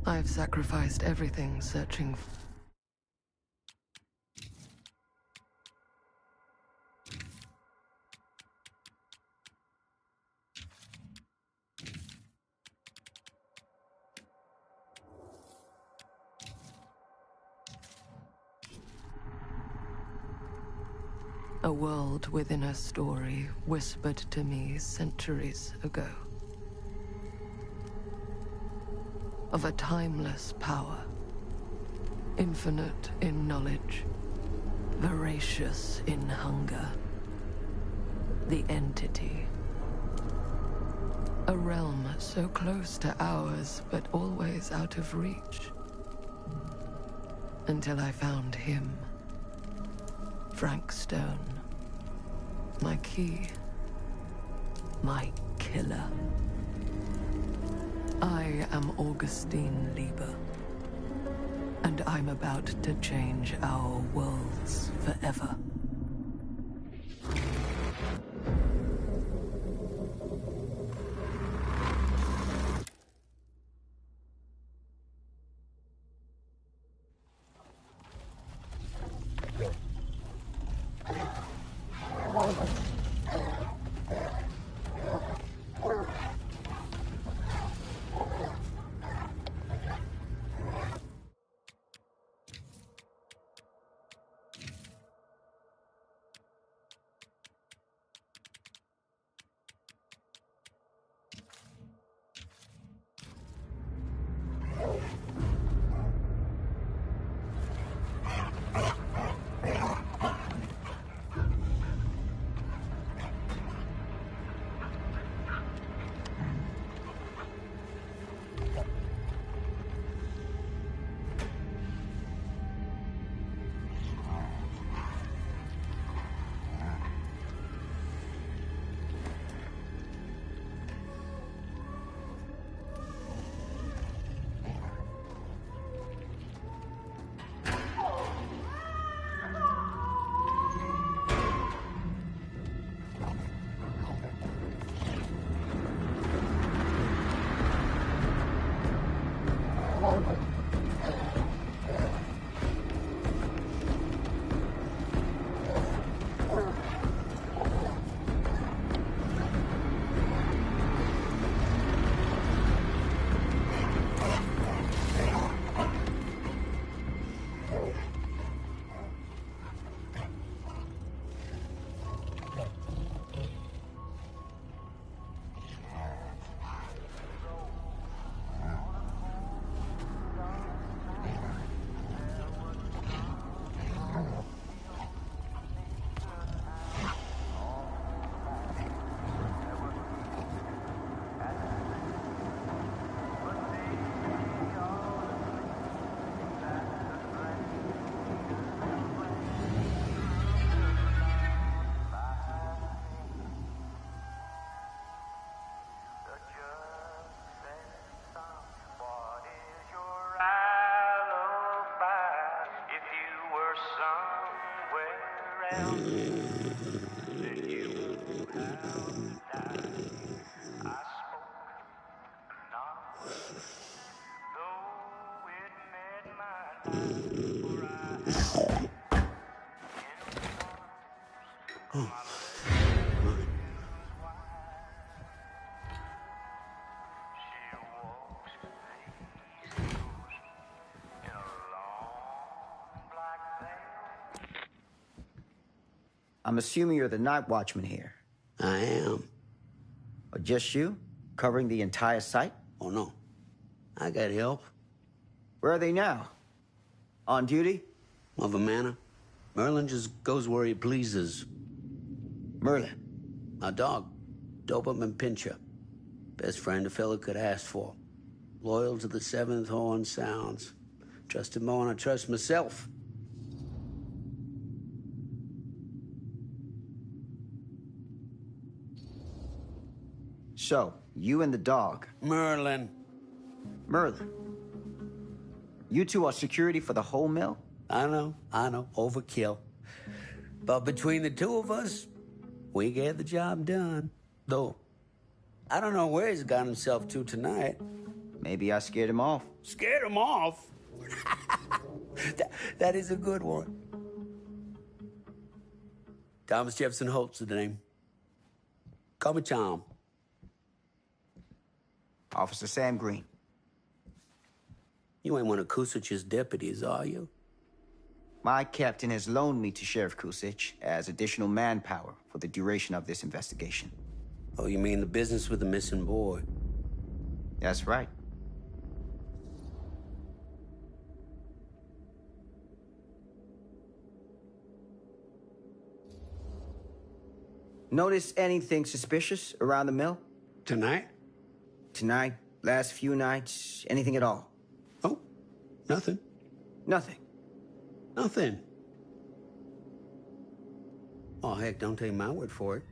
I've sacrificed everything searching for... A world within a story whispered to me centuries ago. Of a timeless power, infinite in knowledge, voracious in hunger. The entity. A realm so close to ours, but always out of reach. Until I found him. Frank Stone. My key. My killer. I am Augustine Lieber. And I'm about to change our worlds forever. I'm assuming you're the night watchman here. I am. Or just you? Covering the entire site? Oh, no. I got help. Where are they now? On duty? Of a manner. Merlin just goes where he pleases. Merlin? My dog. Doberman Pinscher. Best friend a fella could ask for. Loyal to the seventh horn sounds. Trust him more than I trust myself. So, you and the dog. Merlin. Merlin. You two are security for the whole mill? I know. Overkill. But between the two of us, we get the job done. Though, I don't know where he's got himself to tonight. Maybe I scared him off. Scared him off? that is a good one. Thomas Jefferson Holt's the name. Call me Tom. Officer Sam Green. You ain't one of Kusich's deputies, are you? My captain has loaned me to Sheriff Kusich as additional manpower for the duration of this investigation. Oh, you mean the business with the missing boy? That's right. Notice anything suspicious around the mill? Tonight? Tonight, last few nights, anything at all? Oh, nothing. Nothing. Nothing. Oh, heck, don't take my word for it.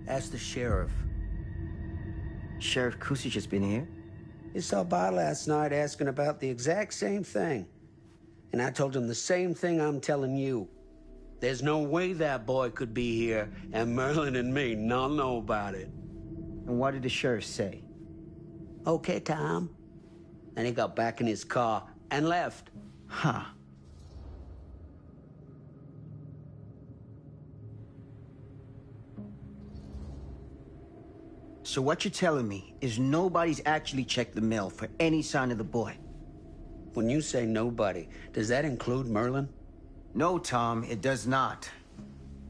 Ask the sheriff. Sheriff Kusich has been here? He saw by last night asking about the exact same thing. And I told him the same thing I'm telling you. There's no way that boy could be here and Merlin and me not know about it. And what did the sheriff say? Okay, Tom. And he got back in his car and left. Huh. So what you're telling me is nobody's actually checked the mill for any sign of the boy? When you say nobody, does that include Merlin? No, Tom, it does not.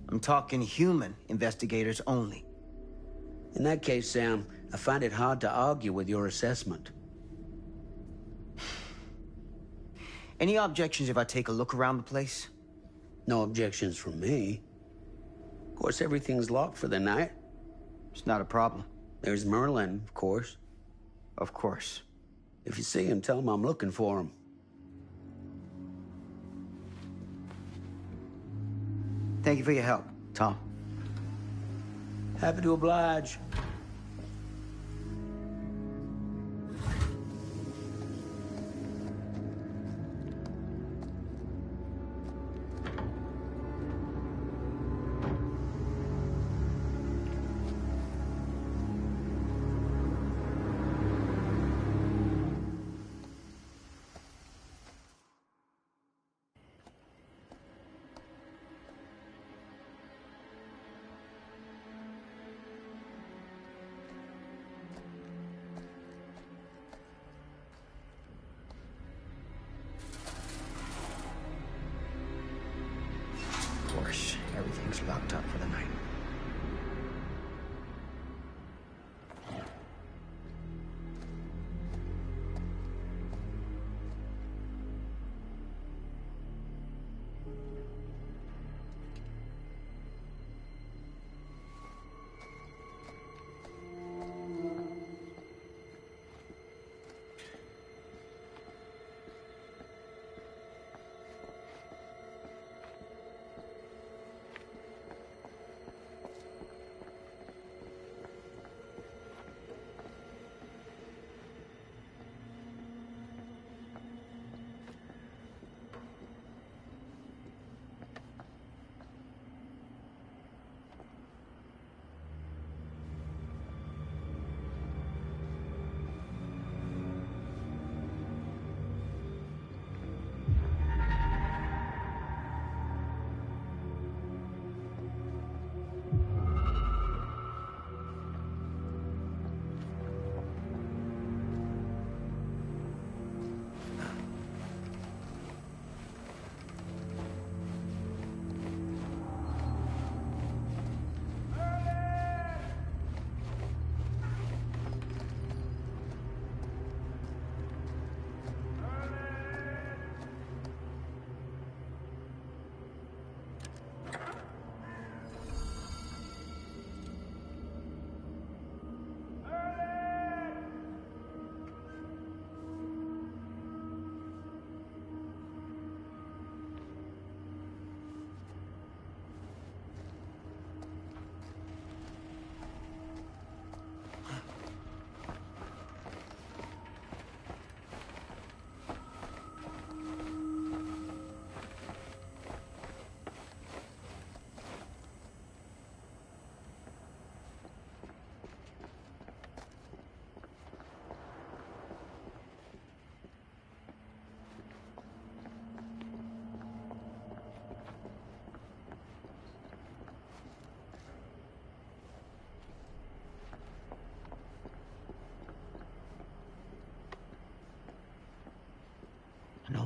I'm talking human investigators only. In that case, Sam, I find it hard to argue with your assessment. Any objections if I take a look around the place? No objections from me. Of course, everything's locked for the night. It's not a problem. There's Merlin, of course. Of course. If you see him, tell him I'm looking for him. Thank you for your help, Tom. Happy to oblige. Of course, everything's locked up for the night.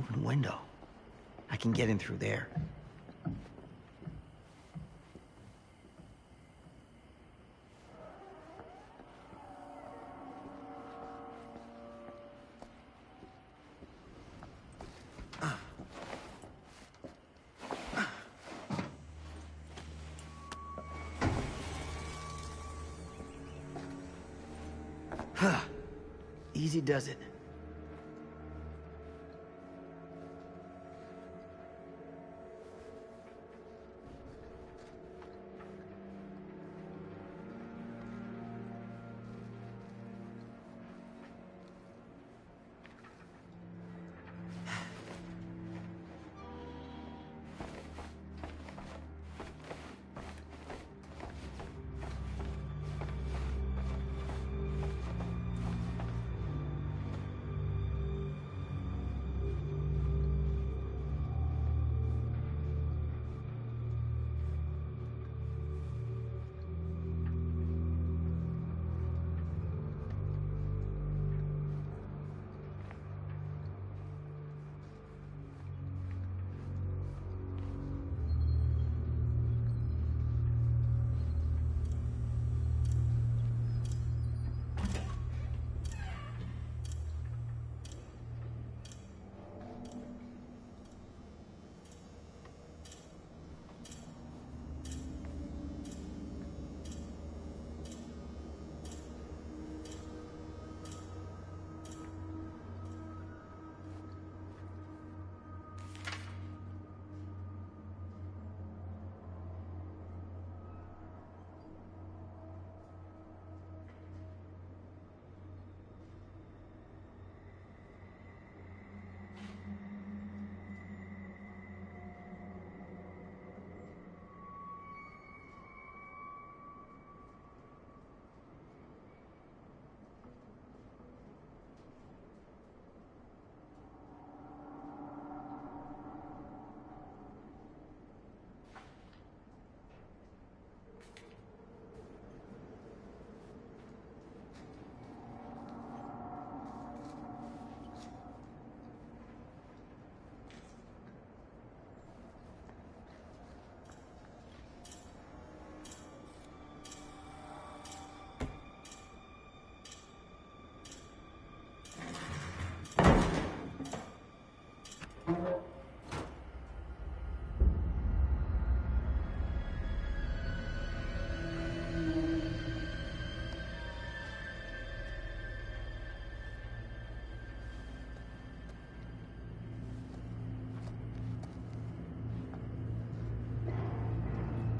open window. I can get in through there. Easy does it.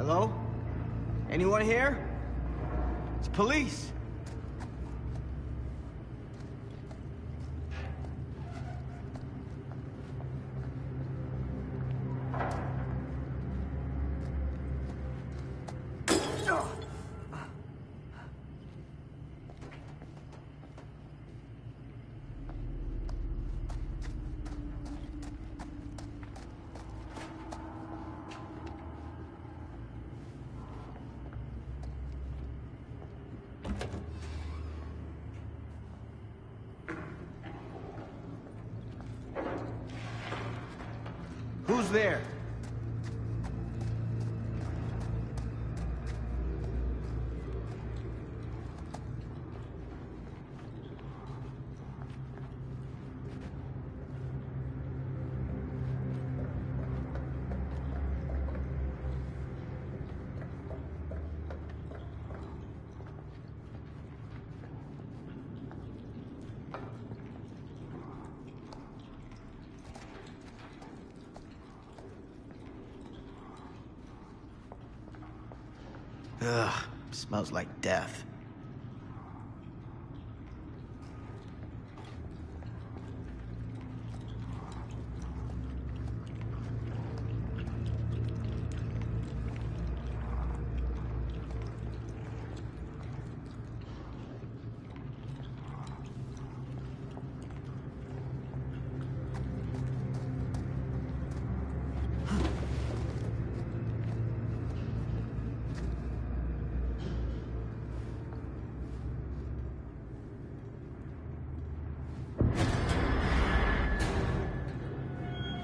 Hello? Anyone here? It's police. Who's there? Ugh, smells like death.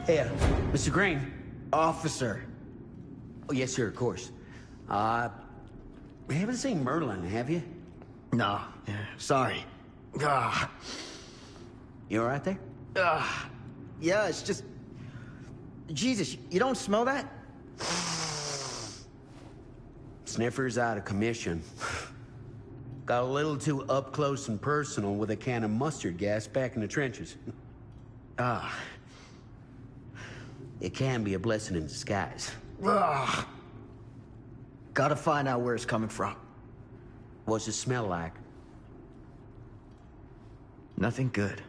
Here, Mr. Green. Officer. Oh, yes, sir, of course. You haven't seen Merlin, have you? No, sorry. Ah, You all right there? yeah, it's just... Jesus, you don't smell that? Sniffer's out of commission. Got a little too up close and personal with a can of mustard gas back in the trenches. It can be a blessing in disguise. Gotta find out where it's coming from. What's it smell like? Nothing good.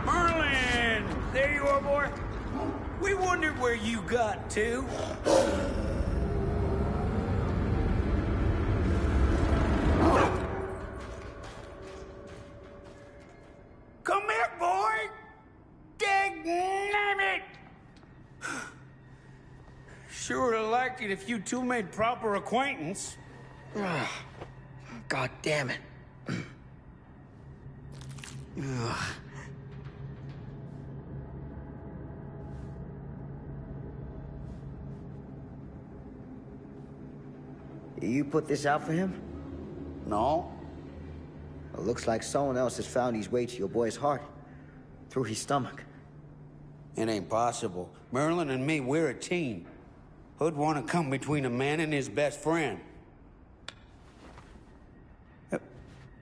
Merlin! There you are, boy. We wondered where you got to. Come here, boy! Dang-nabbit! Sure would have liked it if you two made proper acquaintance. God damn it. Ugh. You put this out for him? No? It looks like someone else has found his way to your boy's heart. Through his stomach. It ain't possible. Merlin and me, we're a team. Who'd want to come between a man and his best friend?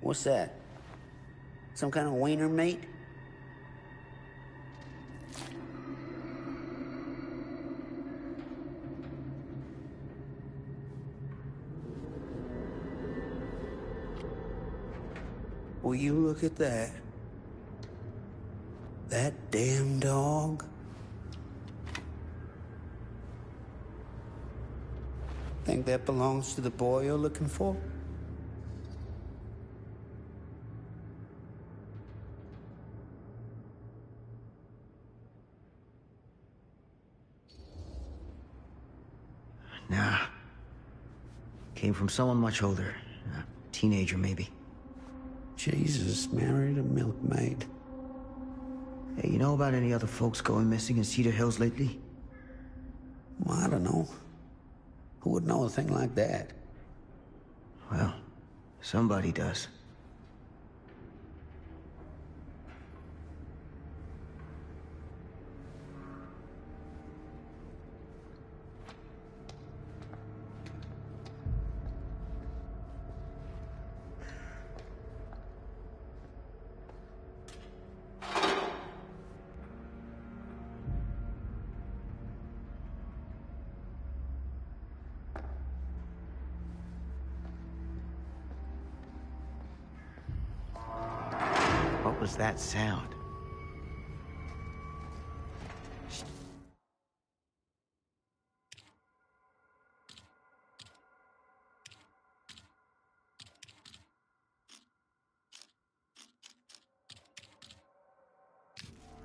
What's that? Some kind of wiener meat? Will you look at that? That damn dog? Think that belongs to the boy you're looking for? Nah. Came from someone much older. A teenager, maybe. Jesus married a milkmaid. Hey, you know about any other folks going missing in Cedar Hills lately? Well, I don't know. Who would know a thing like that? Well, somebody does. What was that sound?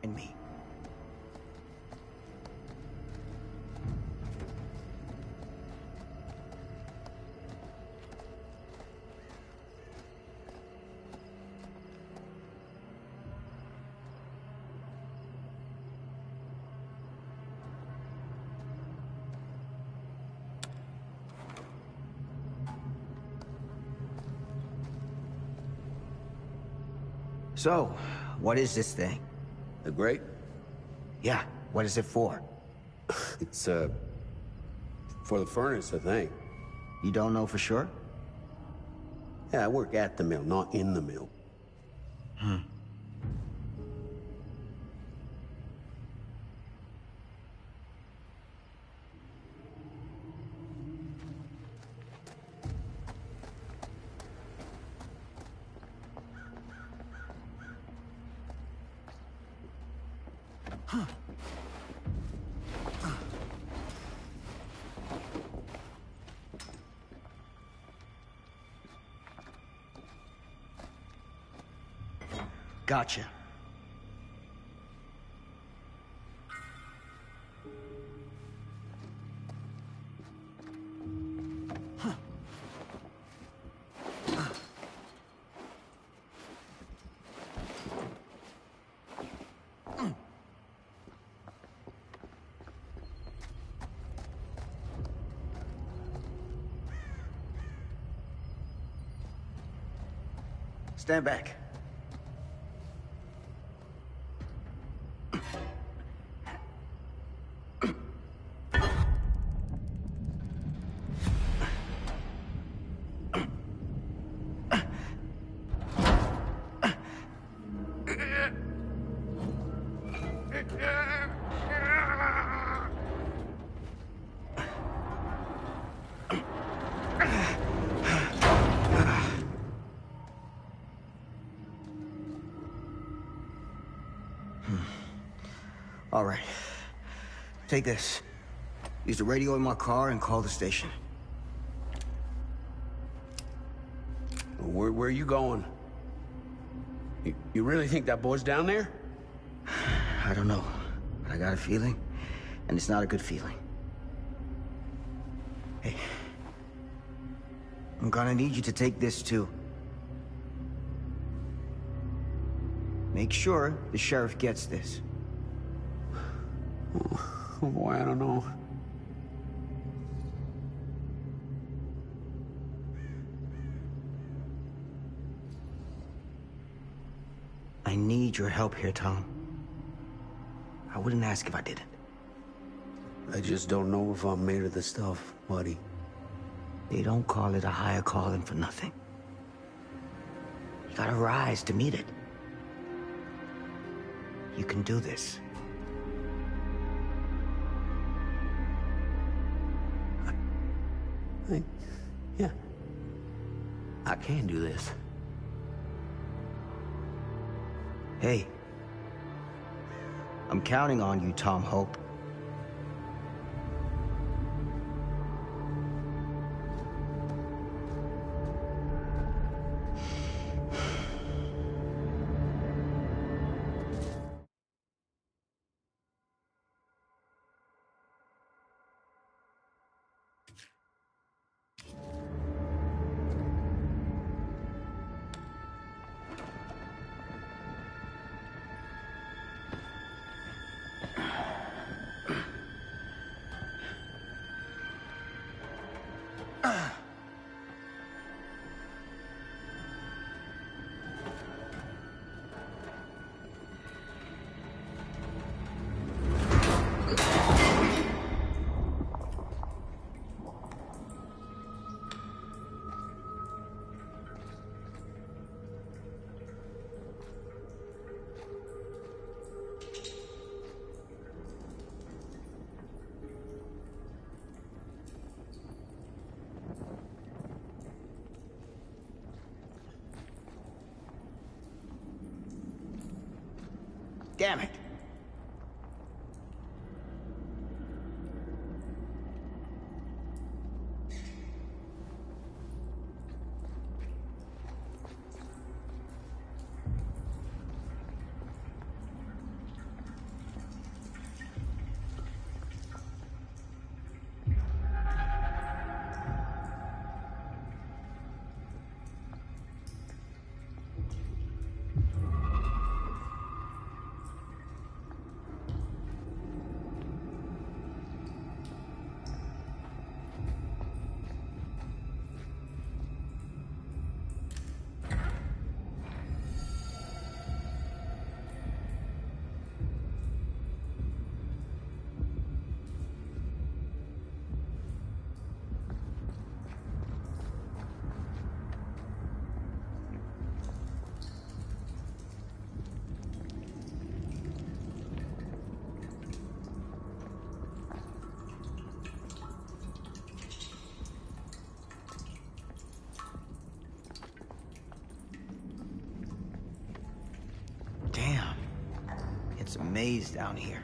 And me. So, what is this thing? The grate? Yeah, what is it for? It's, for the furnace, I think. You don't know for sure? Yeah, I work at the mill, not in the mill. Gotcha. Stand back. All right. Take this. Use the radio in my car and call the station. Where are you going? You really think that boy's down there? I don't know, but I got a feeling, and it's not a good feeling. Hey, I'm gonna need you to take this too. Make sure the sheriff gets this. Oh boy, I don't know. I need your help here, Tom. I wouldn't ask if I didn't. I just don't know if I'm made of the stuff, buddy. They don't call it a higher calling for nothing. You gotta rise to meet it. You can do this. Yeah. I can do this. Hey. I'm counting on you, Tom Hope. Damn it. Damn. It's a maze down here.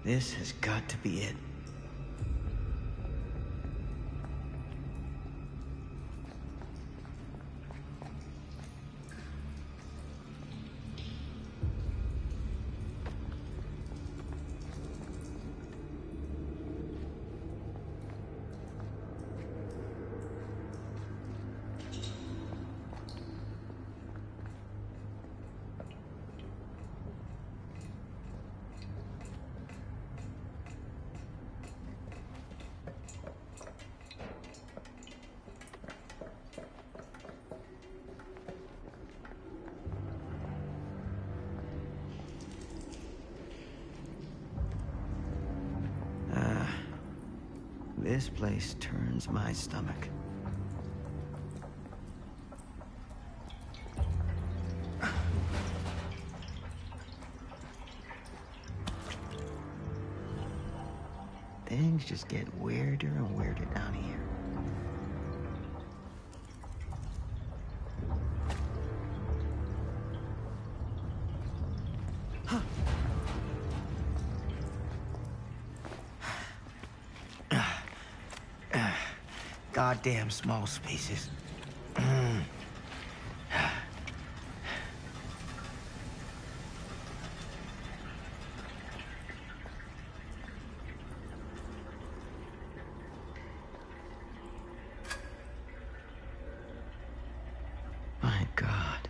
This has got to be it. This place turns my stomach. Things just get weirder and weirder down here. Goddamn small spaces. My God.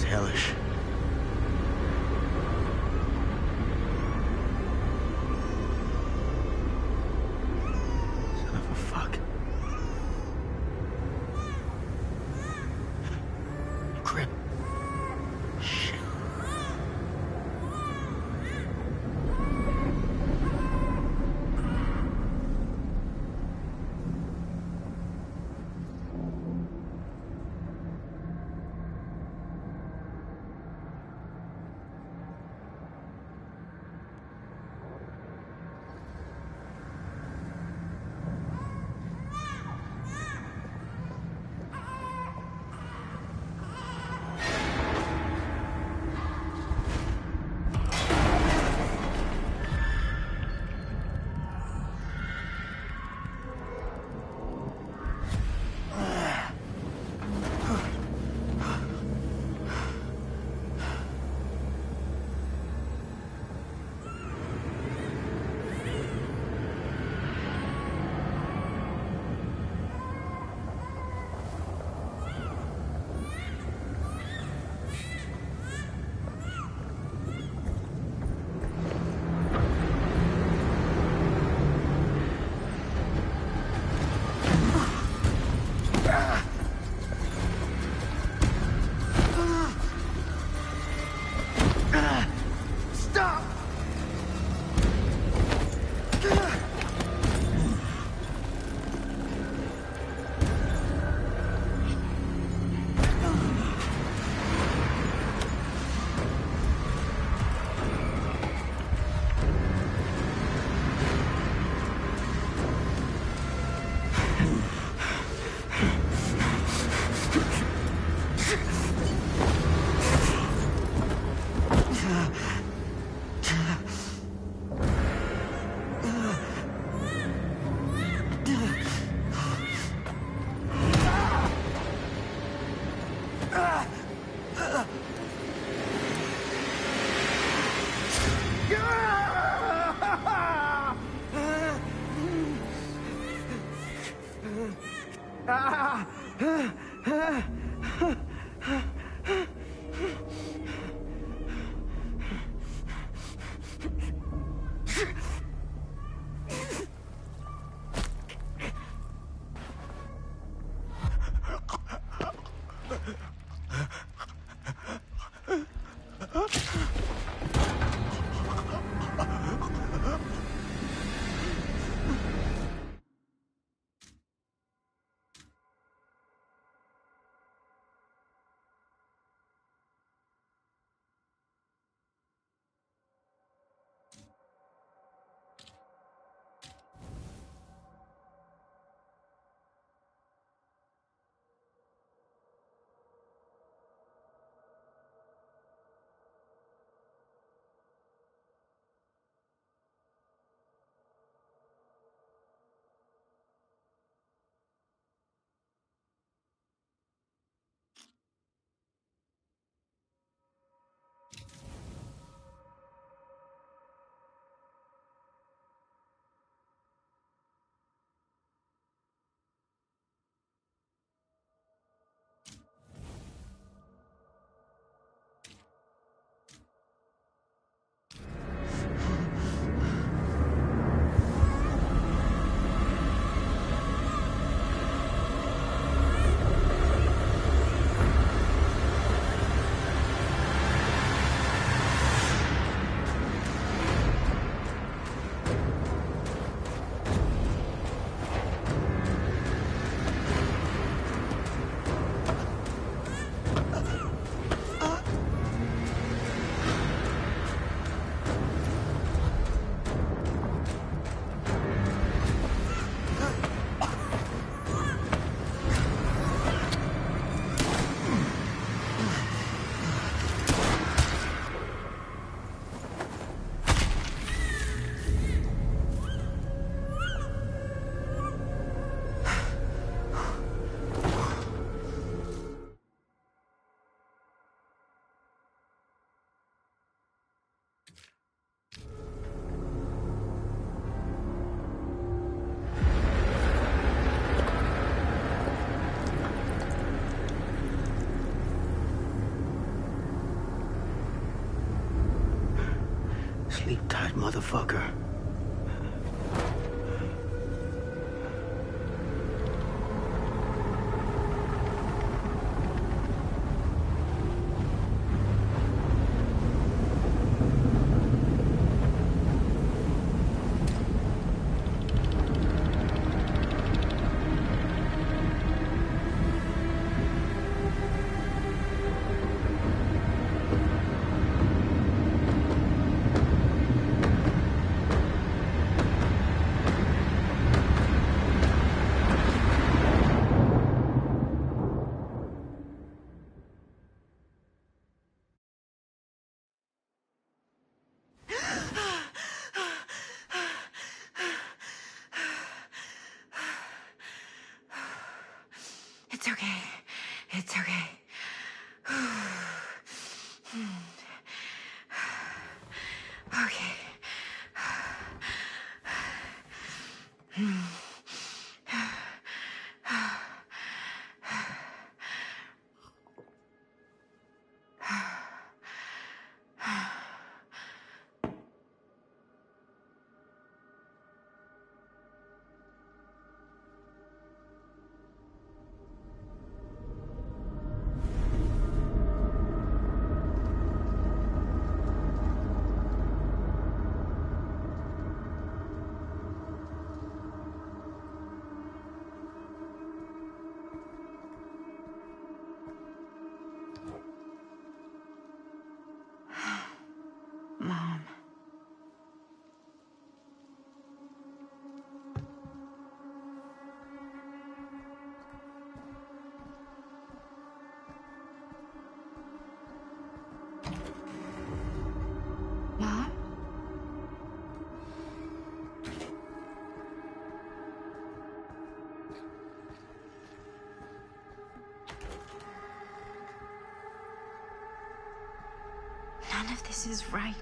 Hellish. Son of a fuck. Crip. Shit. Sleep tight, motherfucker. It's okay. It's okay. Okay. Mom. Mom? None of this is right.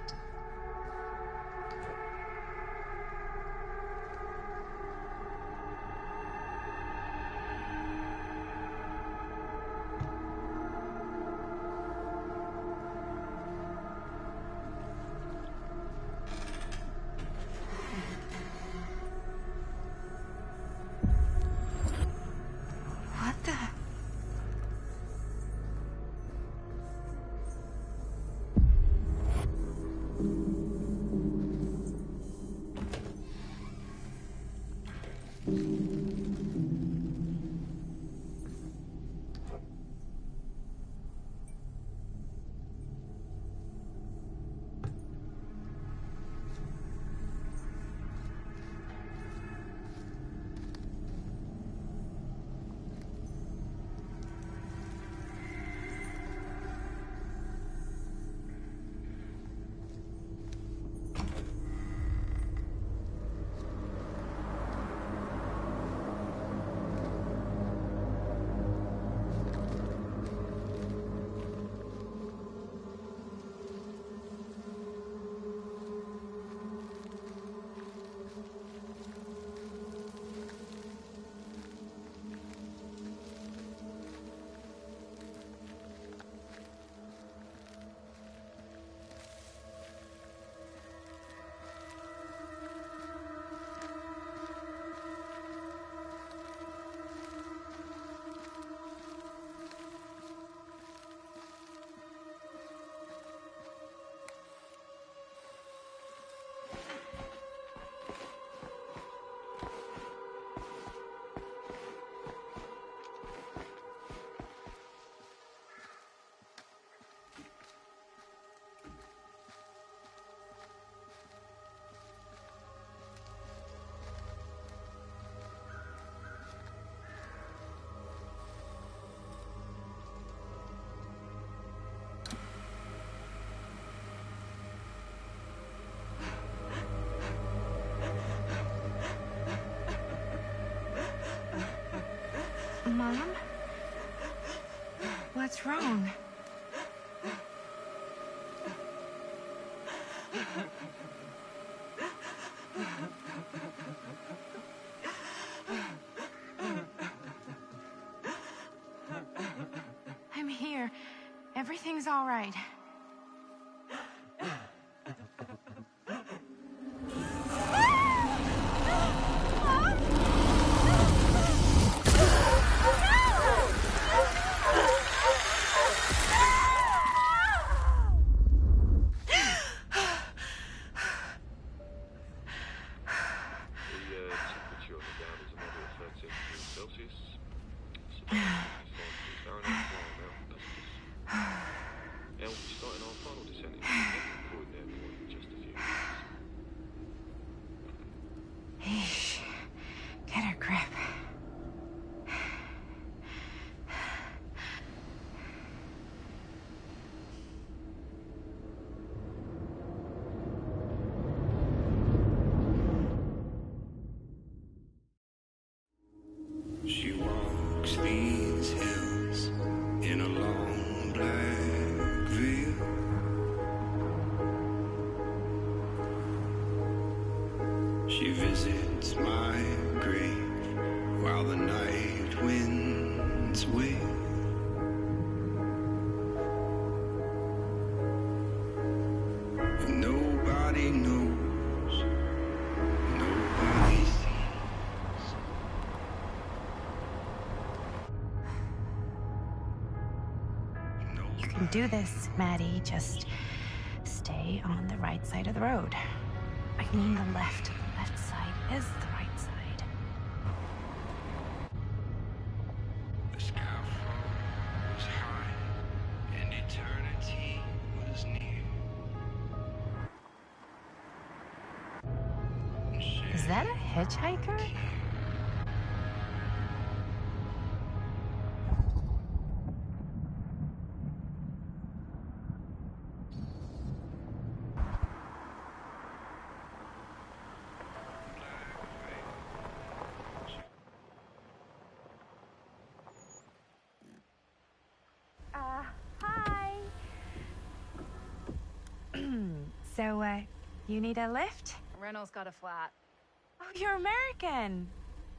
Mom? What's wrong? I'm here. Everything's all right. Eesh. Get a grip. She walks these hills in a long black veil. She visits my grave while the night winds wail. And nobody knows, nobody sees. You can do this, Maddie. Just stay on the right side of the road. I mean the left. The left side is the right side. The skyfall was high and eternity was near. Is that a hitchhiker? Hi. So, you need a lift? Reynolds got a flat. Oh, you're American.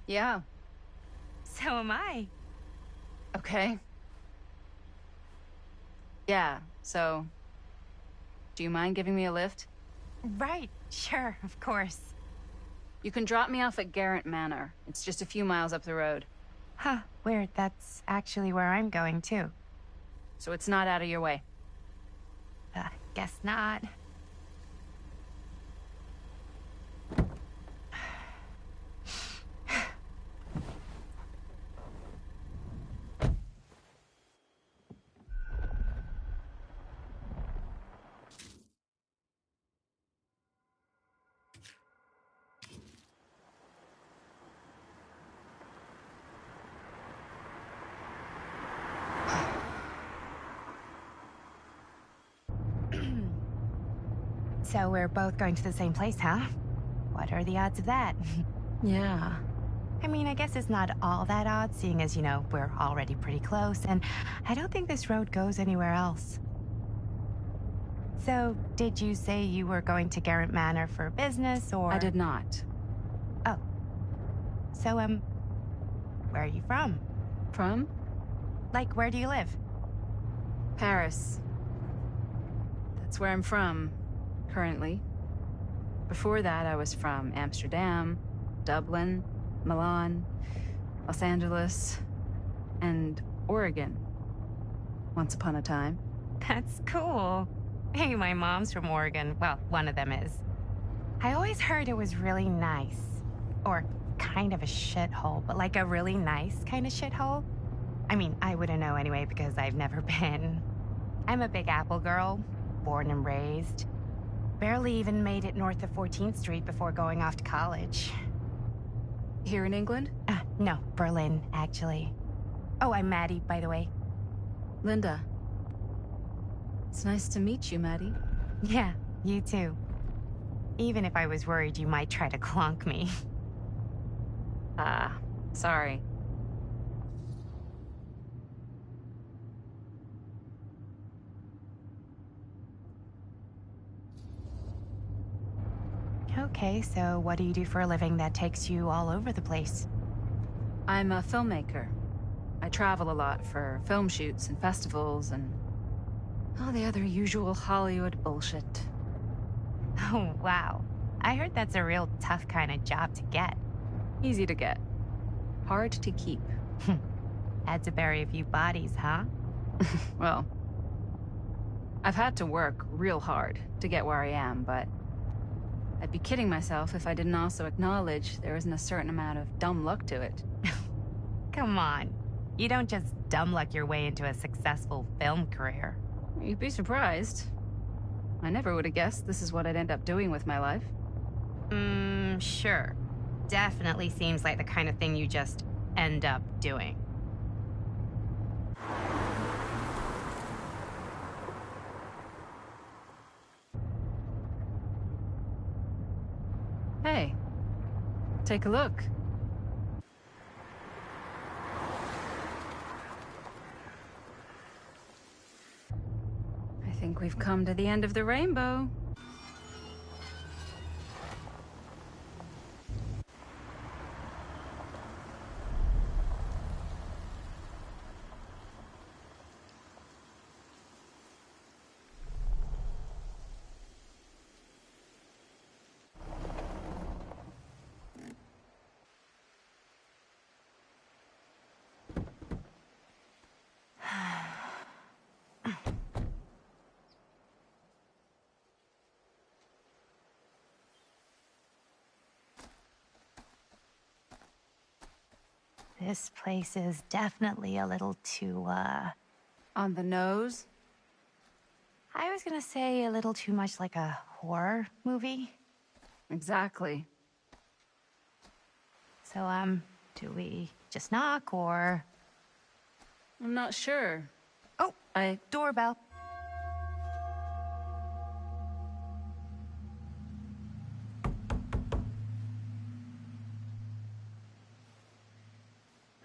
Yeah. So am I. Okay. Yeah, so... Do you mind giving me a lift? Right, sure, of course. You can drop me off at Garrett Manor. It's just a few miles up the road. Huh, weird. That's actually where I'm going, too. So it's not out of your way. Guess not. So we're both going to the same place, huh? What are the odds of that? Yeah. I mean, I guess it's not all that odd, seeing as, you know, we're already pretty close, and I don't think this road goes anywhere else. So, did you say you were going to Garrett Manor for business, or...? I did not. Oh. So, where are you from? From? Like, where do you live? Paris. That's where I'm from, currently. Before that, I was from Amsterdam, Dublin, Milan, Los Angeles, and Oregon. Once upon a time. That's cool. Hey, my mom's from Oregon. Well, one of them is. I always heard it was really nice. Or kind of a shithole, but like a really nice kind of shithole. I mean, I wouldn't know anyway because I've never been. I'm a Big Apple girl, born and raised. Barely even made it north of 14th Street before going off to college. Here in England? No, Berlin, actually. Oh, I'm Maddie, by the way. Linda. It's nice to meet you, Maddie. Yeah, you too. Even if I was worried you might try to clonk me. Sorry. Okay, so what do you do for a living that takes you all over the place? I'm a filmmaker. I travel a lot for film shoots and festivals and all the other usual Hollywood bullshit. Oh, wow. I heard that's a real tough kind of job to get. Easy to get. Hard to keep. Had to bury a few bodies, huh? Well, I've had to work real hard to get where I am, but I'd be kidding myself if I didn't also acknowledge there isn't a certain amount of dumb luck to it. Come on. You don't just dumb luck your way into a successful film career. You'd be surprised. I never would have guessed this is what I'd end up doing with my life. Sure. Definitely seems like the kind of thing you just end up doing. Hey, take a look. I think we've come to the end of the rainbow. This place is definitely a little too, On the nose? I was gonna say a little too much like a horror movie. Exactly. So, do we just knock or... I'm not sure. Oh, doorbell.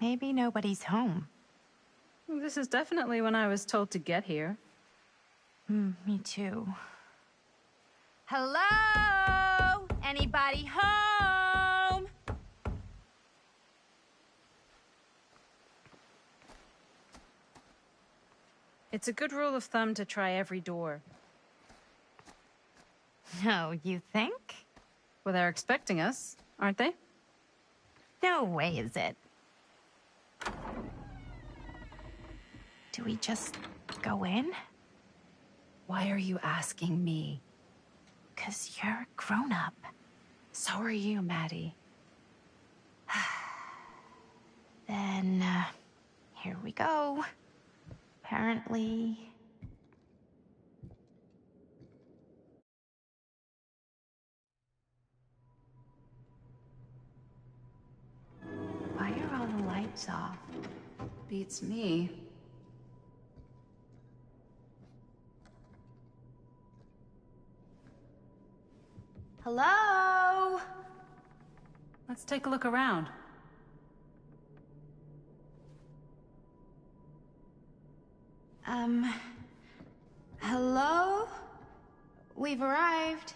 Maybe nobody's home. This is definitely when I was told to get here. Me too. Hello? Anybody home? It's a good rule of thumb to try every door. No, you think? Well, they're expecting us, aren't they? No way is it. Do we just go in? Why are you asking me? 'Cause you're a grown-up. So are you, Maddie. Then, here we go. Apparently... Why are all the lights off? Beats me. Hello? Let's take a look around. Hello? We've arrived.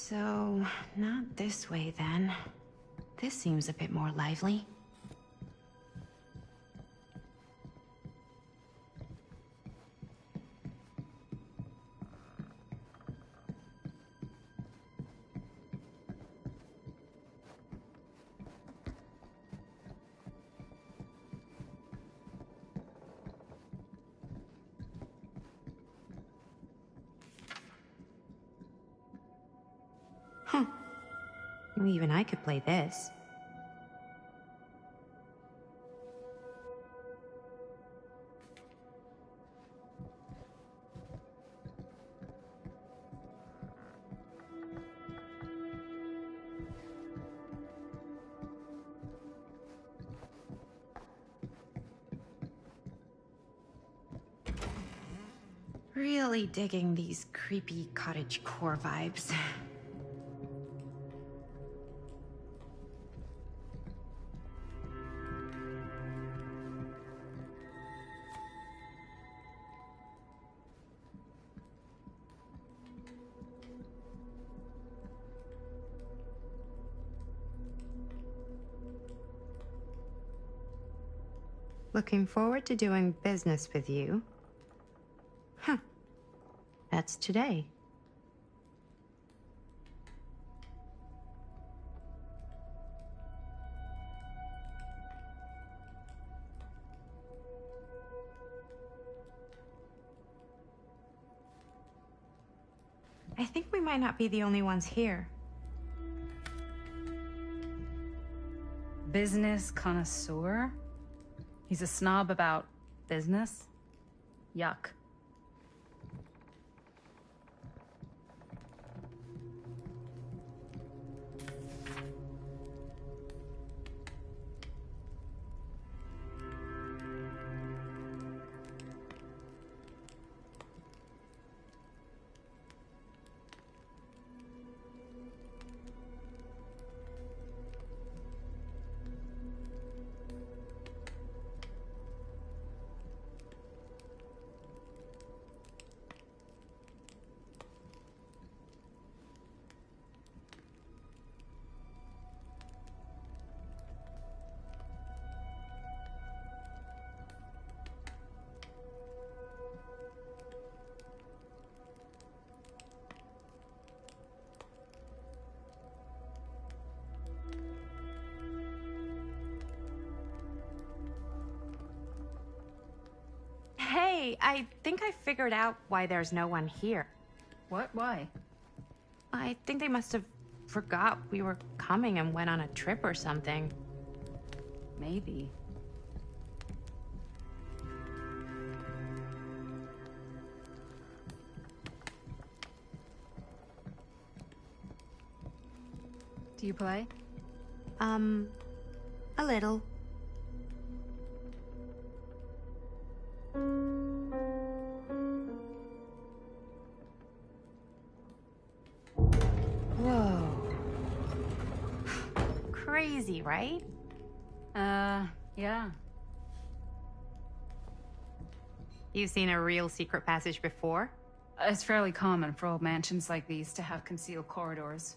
So, not this way then. This seems a bit more lively. Well, even I could play this. Really digging these creepy cottagecore vibes. Looking forward to doing business with you. Huh. That's today. I think we might not be the only ones here. Business connoisseur? He's a snob about business? Yuck. Hey, I think I figured out why there's no one here. What? Why? I think they must have forgot we were coming and went on a trip or something. Maybe. Do you play? A little. Whoa. Crazy, right? Yeah. You've seen a real secret passage before? It's fairly common for old mansions like these to have concealed corridors,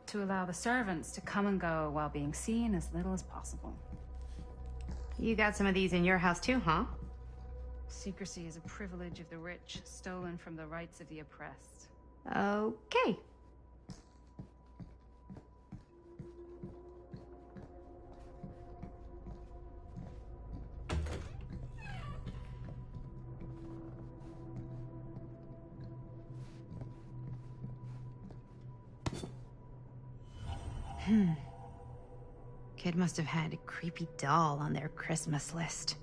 to allow the servants to come and go while being seen as little as possible. You got some of these in your house too, huh? Secrecy is a privilege of the rich, stolen from the rights of the oppressed. Okay. Kid must have had a creepy doll on their Christmas list.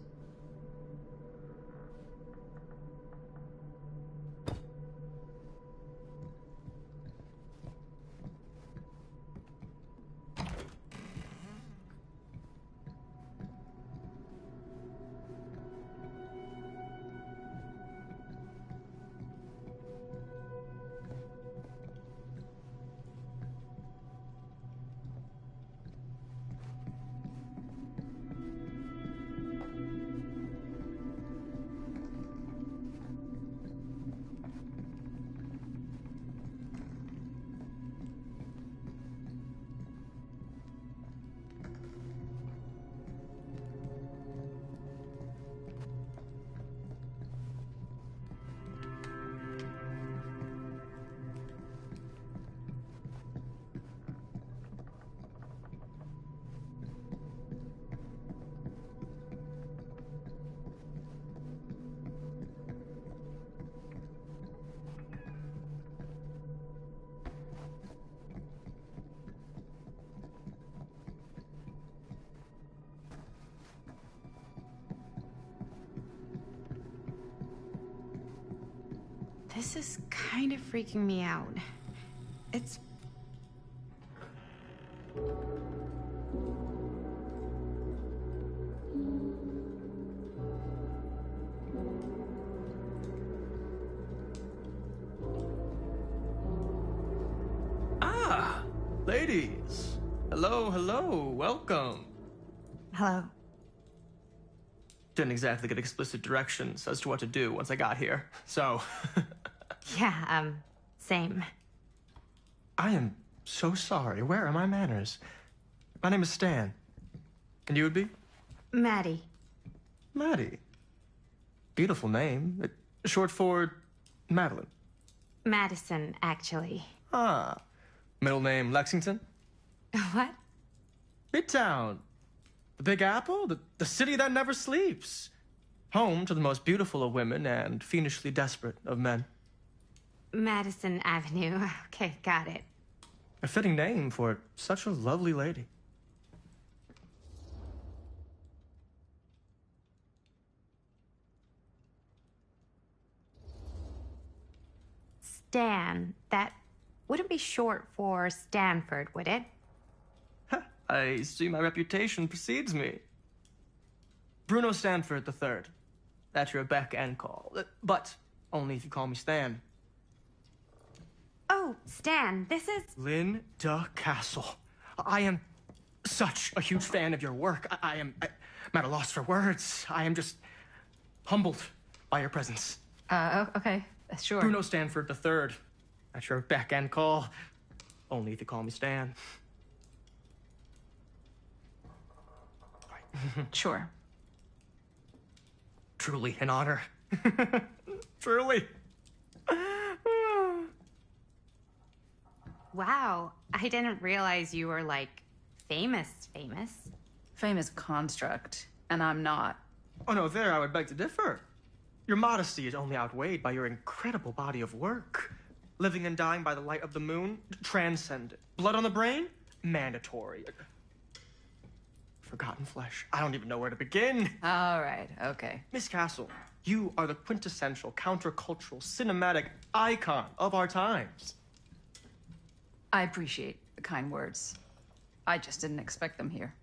This is kind of freaking me out. It's... Ah, ladies. Hello, hello, welcome. Hello. Didn't exactly get explicit directions as to what to do once I got here, so... Yeah, same. I am so sorry. Where are my manners? My name is Stan. And you would be? Maddie. Maddie. Beautiful name. Short for Madeline. Madison, actually. Ah. Middle name Lexington? What? Midtown. The Big Apple? The city that never sleeps. Home to the most beautiful of women and fiendishly desperate of men. Madison Avenue. Okay, got it. A fitting name for such a lovely lady. Stan. That wouldn't be short for Stanford, would it? I see my reputation precedes me. Bruno Stanford III. At your beck and call. But only if you call me Stan. Oh, Stan, this is... Linda Castle. I am such a huge fan of your work. I'm at a loss for words. I am just humbled by your presence. Okay, sure. Bruno Stanford III. At your beck and call. Only if you call me Stan. Sure. Truly an honor. Truly. Wow, I didn't realize you were, like, famous. Fame is a construct, and I'm not. Oh no, there I would beg to differ. Your modesty is only outweighed by your incredible body of work. Living and dying by the light of the moon, transcendent. Blood on the brain, mandatory. Forgotten flesh. I don't even know where to begin. All right, okay. Miss Castle, you are the quintessential countercultural cinematic icon of our times. I appreciate the kind words. I just didn't expect them here.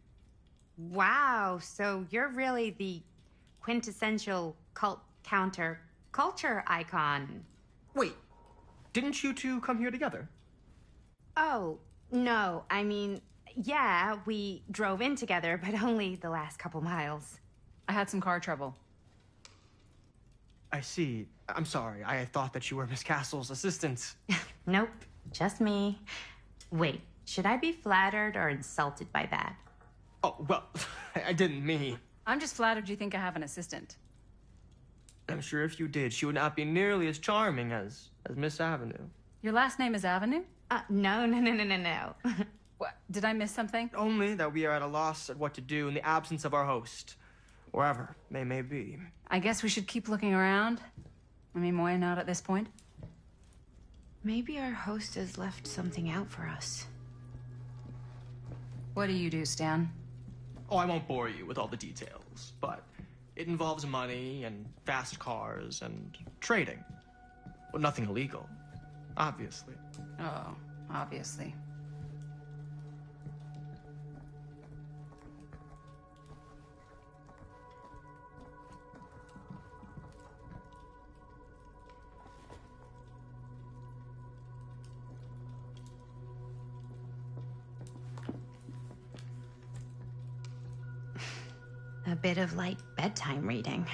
Wow, so you're really the quintessential counter-culture icon. Wait, didn't you two come here together? Oh, no, I mean, yeah, we drove in together, but only the last couple miles. I had some car trouble. I see. I'm sorry. I thought that you were Miss Castle's assistant. Nope, just me. Wait, should I be flattered or insulted by that? Oh, well, I didn't mean. I'm just flattered you think I have an assistant. I'm sure if you did, she would not be nearly as charming as Miss Avenue. Your last name is Avenue? No. What? Did I miss something? Only that we are at a loss at what to do in the absence of our host, wherever they may be. I guess we should keep looking around. I mean, why not at this point? Maybe our host has left something out for us. What do you do, Stan? Oh, I won't bore you with all the details, but it involves money and fast cars and trading. Well, nothing illegal, obviously. Oh, obviously. A bit of light bedtime reading.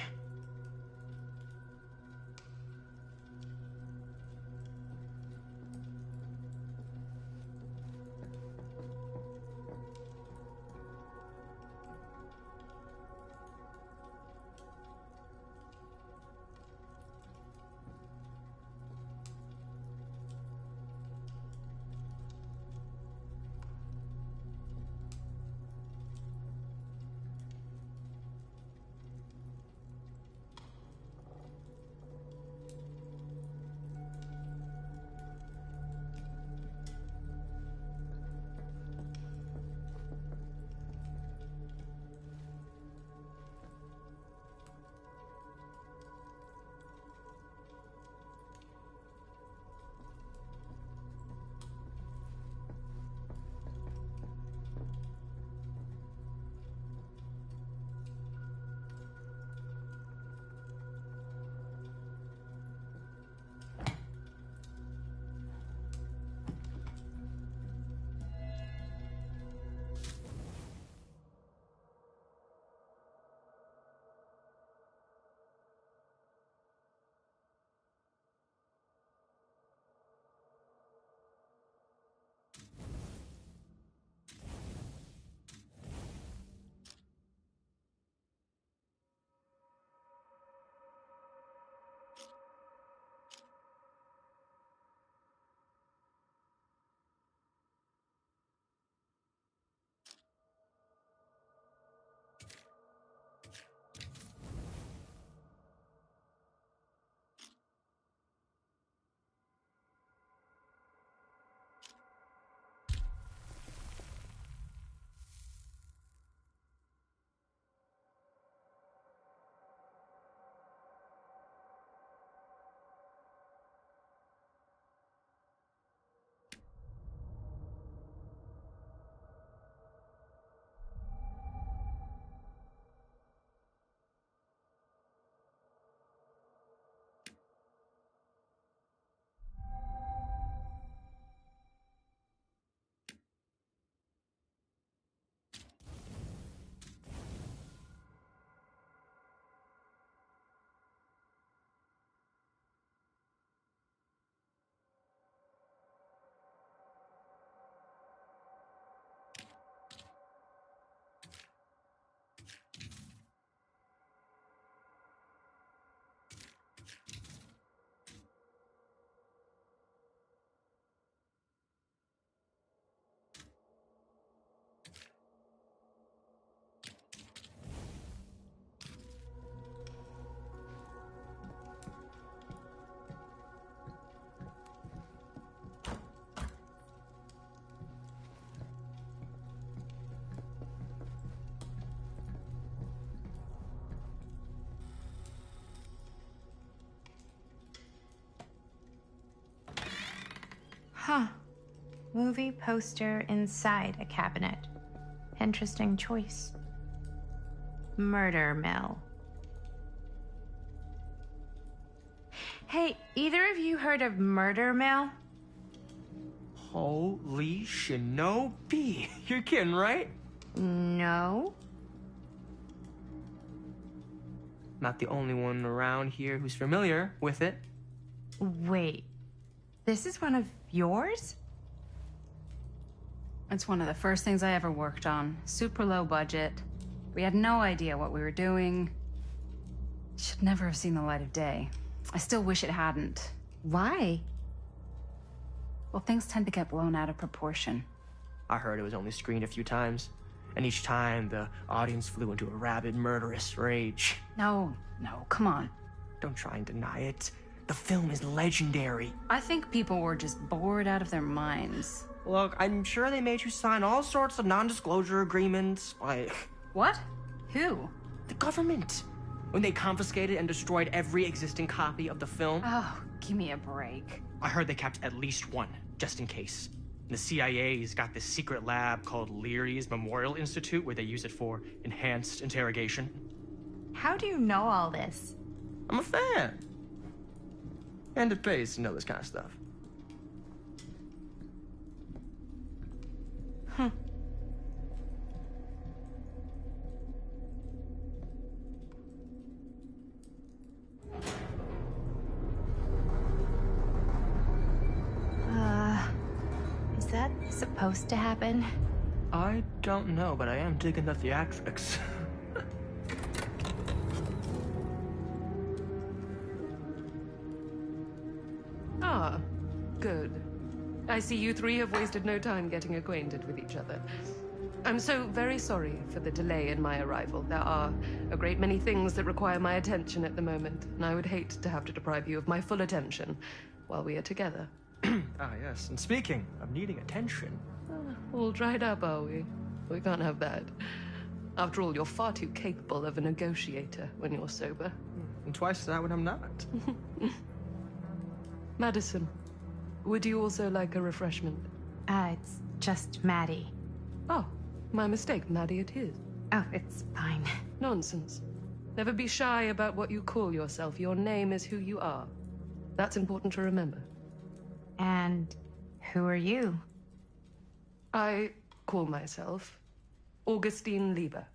Huh. Movie poster inside a cabinet. Interesting choice. Murder mill. Hey, either of you heard of murder mill? Holy shinobi. You're kidding, right? No. Not the only one around here who's familiar with it. Wait. This is one of yours? It's one of the first things I ever worked on. Super low budget. We had no idea what we were doing. Should never have seen the light of day. I still wish it hadn't. Why? Well, things tend to get blown out of proportion. I heard it was only screened a few times, and each time the audience flew into a rabid, murderous rage. No, come on. Don't try and deny it. The film is legendary. I think people were just bored out of their minds. Look, I'm sure they made you sign all sorts of non-disclosure agreements, like... What? Who? The government. When they confiscated and destroyed every existing copy of the film. Oh, give me a break. I heard they kept at least one, just in case. The CIA's got this secret lab called Leary's Memorial Institute where they use it for enhanced interrogation. How do you know all this? I'm a fan. And it pays to know this kind of stuff. Is that supposed to happen? I don't know, but I am digging the theatrics. Ah, good. I see you three have wasted no time getting acquainted with each other. I'm so very sorry for the delay in my arrival. There are a great many things that require my attention at the moment, and I would hate to have to deprive you of my full attention while we are together. Ah, yes. And speaking of needing attention... All dried up, are we? We can't have that. After all, you're far too capable of a negotiator when you're sober. And twice that when I'm not. Madison, would you also like a refreshment? It's just Maddie. Oh, my mistake. Maddie it is. Oh, it's fine. Nonsense. Never be shy about what you call yourself. Your name is who you are. That's important to remember. And who are you? I call myself Augustine Lieber.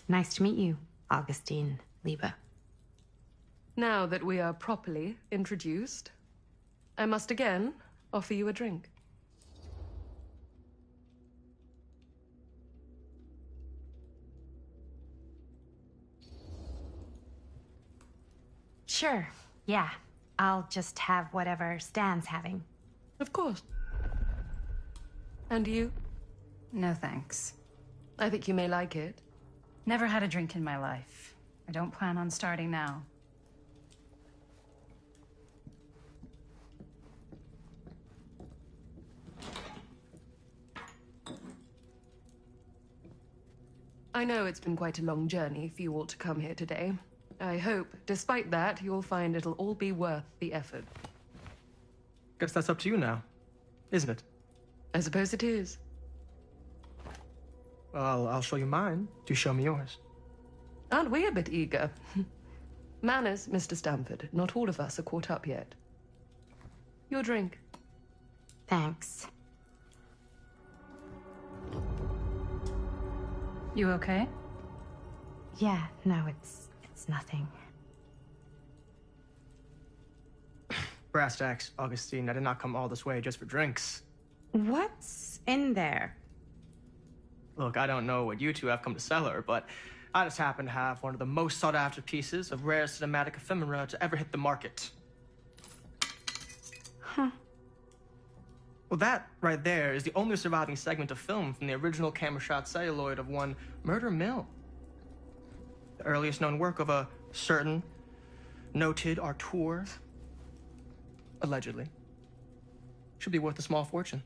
Nice to meet you, Augustine Lieber. Now that we are properly introduced, I must again offer you a drink. Sure, yeah. I'll just have whatever Stan's having. Of course. And you? No thanks. I think you may like it. Never had a drink in my life. I don't plan on starting now. I know it's been quite a long journey for you all to come here today. I hope, despite that, you'll find it'll all be worth the effort. Guess that's up to you now, isn't it? I suppose it is. Well, I'll show you mine. Do show me yours. Aren't we a bit eager? Manners, Mr. Stamford. Not all of us are caught up yet. Your drink. Thanks. You okay? Yeah, no, it's nothing. Brass tacks, Augustine. I did not come all this way just for drinks. What's in there? Look, I don't know what you two have come to cellar, but I just happen to have one of the most sought-after pieces of rare cinematic ephemera to ever hit the market. Huh. Well, that right there is the only surviving segment of film from the original camera-shot celluloid of one Murder Mill. The earliest known work of a certain noted auteur, allegedly, should be worth a small fortune.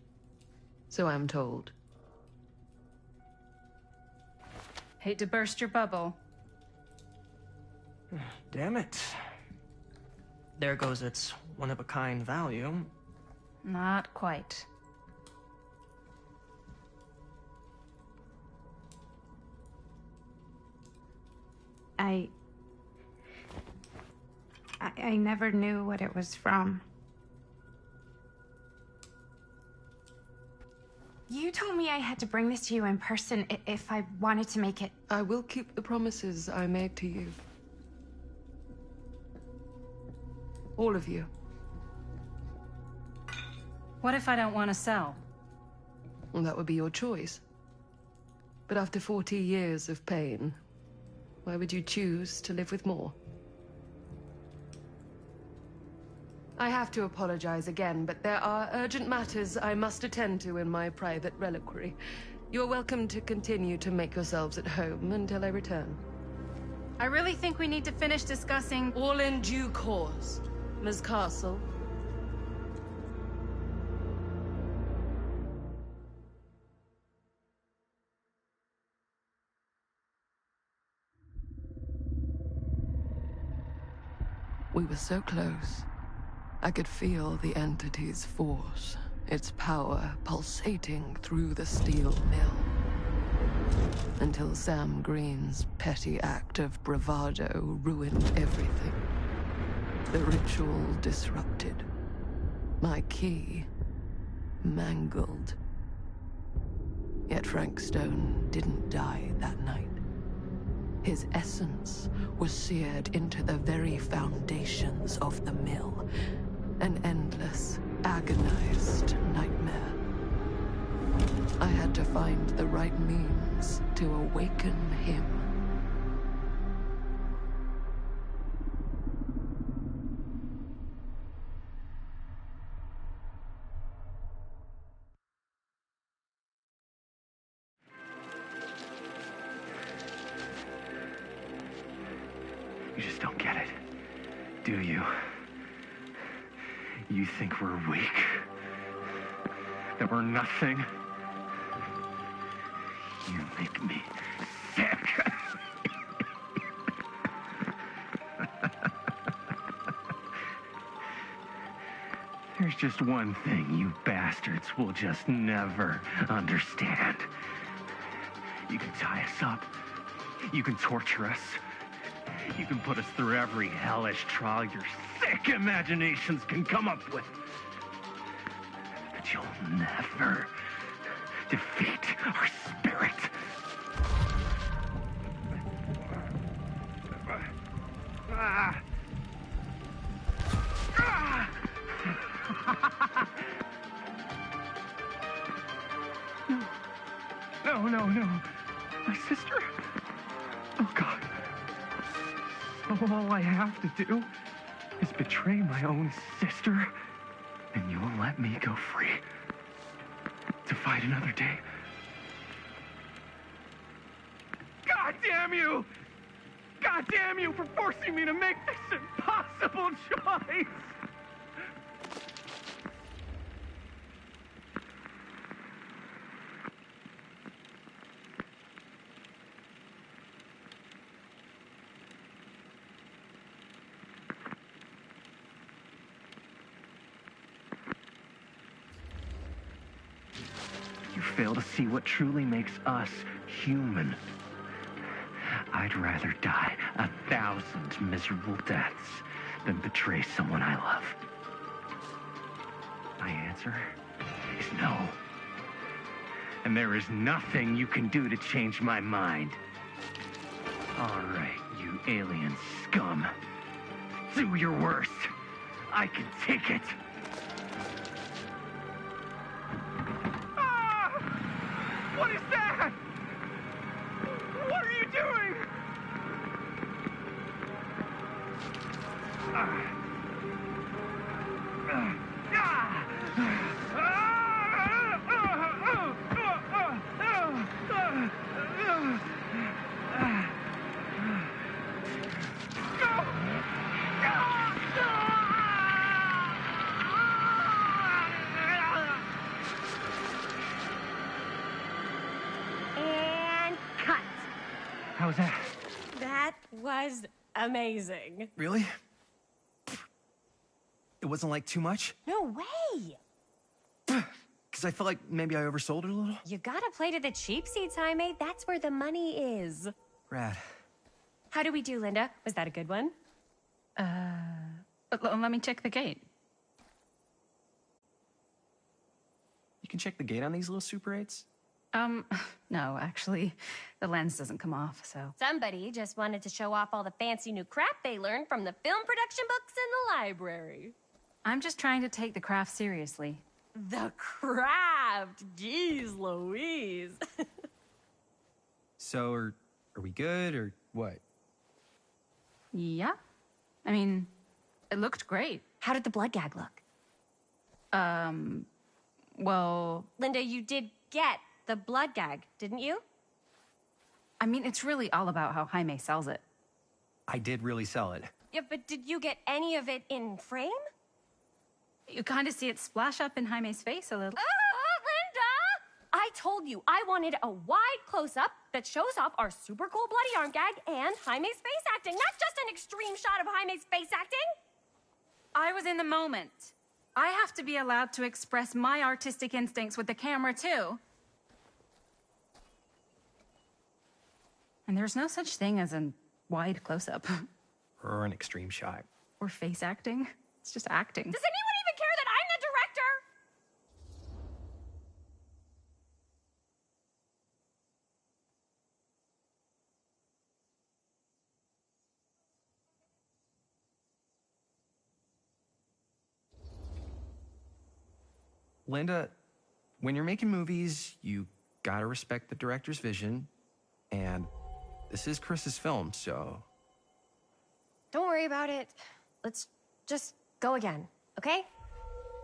So I'm told. Hate to burst your bubble. Damn it. There goes its one-of-a-kind value. Not quite. I never knew what it was from. You told me I had to bring this to you in person if I wanted to make it. I will keep the promises I made to you. All of you. What if I don't want to sell? Well, that would be your choice. But after 40 years of pain, why would you choose to live with more? I have to apologize again, but there are urgent matters I must attend to in my private reliquary. You're welcome to continue to make yourselves at home until I return. I really think we need to finish discussing... All in due course, Ms. Castle. We were so close. I could feel the entity's force, its power pulsating through the steel mill. Until Sam Green's petty act of bravado ruined everything. The ritual disrupted. My key mangled. Yet Frank Stone didn't die that night. His essence was seared into the very foundations of the mill. An endless, agonized nightmare. I had to find the right means to awaken him. You just don't get it, do you? You think we're weak? That we're nothing? You make me sick. There's just one thing you bastards will just never understand. You can tie us up. You can torture us. You can put us through every hellish trial your sick imaginations can come up with. But you'll never defeat our spirit. No. My sister? Oh, God. All I have to do is betray my own sister, and you will let me go free to fight another day. God damn you! God damn you for forcing me to make this impossible choice! You fail to see what truly makes us human. I'd rather die 1,000 miserable deaths than betray someone I love. My answer is no. And there is nothing you can do to change my mind. All right, you alien scum. Do your worst. I can take it. What is that? What are you doing? And cut. How was that? That was amazing. Really? It wasn't like too much? No way. because I felt like maybe I oversold it a little. You gotta play to the cheap seats, Jaime. That's where the money is. Rad. How do we do, Linda? Was that a good one? Let me check the gate. You can check the gate on these little Super 8s? No, actually, the lens doesn't come off, so. Somebody just wanted to show off all the fancy new crap they learned from the film production books in the library. I'm just trying to take the craft seriously. The craft! Jeez Louise. So, are we good, or what? Yeah. I mean, it looked great. How did the blood gag look? Well, Linda, you did get the blood gag, didn't you? I mean, it's really all about how Jaime sells it. I did really sell it. Yeah, but did you get any of it in frame? You kind of see it splash up in Jaime's face a little. Linda! I told you I wanted a wide close-up that shows off our super cool bloody arm gag and Jaime's face acting, not just an extreme shot of Jaime's face acting. I was in the moment. I have to be allowed to express my artistic instincts with the camera, too. And there's no such thing as a wide close-up. Or an extreme shot. Or face acting. It's just acting. Does anyone even care that I'm the director? Linda, when you're making movies, you gotta respect the director's vision. And this is Chris's film, so... Don't worry about it. Let's just go again, okay?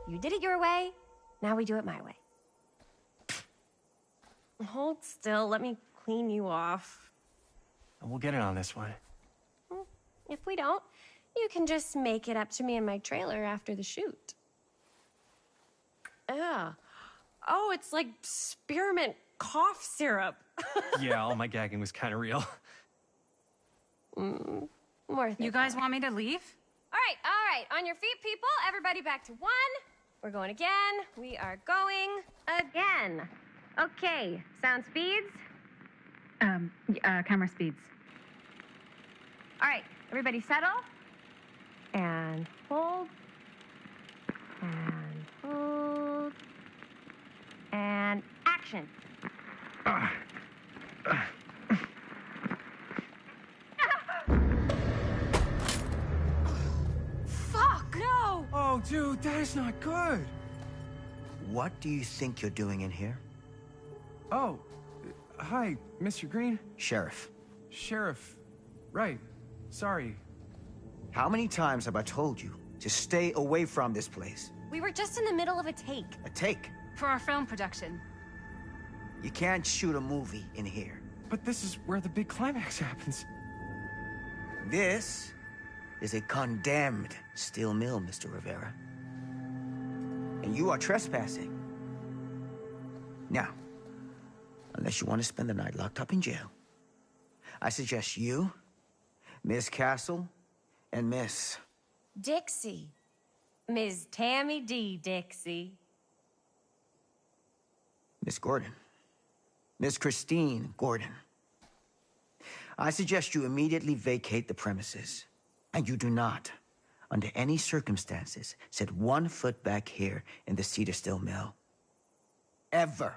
You did it your way, now we do it my way. Hold still, let me clean you off. We'll get it on this one. If we don't, you can just make it up to me in my trailer after the shoot. Ugh. Oh, it's like spearmint cough syrup. Yeah, all my gagging was kind of real. Worth it. You guys want me to leave? All right. On your feet, people. Everybody back to 1. We're going again. We are going again. Okay. Sound speeds. Camera speeds. All right. Everybody settle. And hold. And hold. And action. Fuck! No! Oh, dude, that is not good. What do you think you're doing in here? Oh, hi, Mr. Green. Sheriff. Sheriff. Right. Sorry. How many times have I told you to stay away from this place? We were just in the middle of a take. A take. For our film production. You can't shoot a movie in here. But this is where the big climax happens. This is a condemned steel mill, Mr. Rivera. And you are trespassing. Now, unless you want to spend the night locked up in jail, I suggest you, Miss Castle, and Miss... Dixie. Ms. Tammy D. Dixie. Miss Gordon. Miss Christine Gordon. I suggest you immediately vacate the premises. And you do not, under any circumstances, set 1 foot back here in the Cedar Steel Mill. Ever.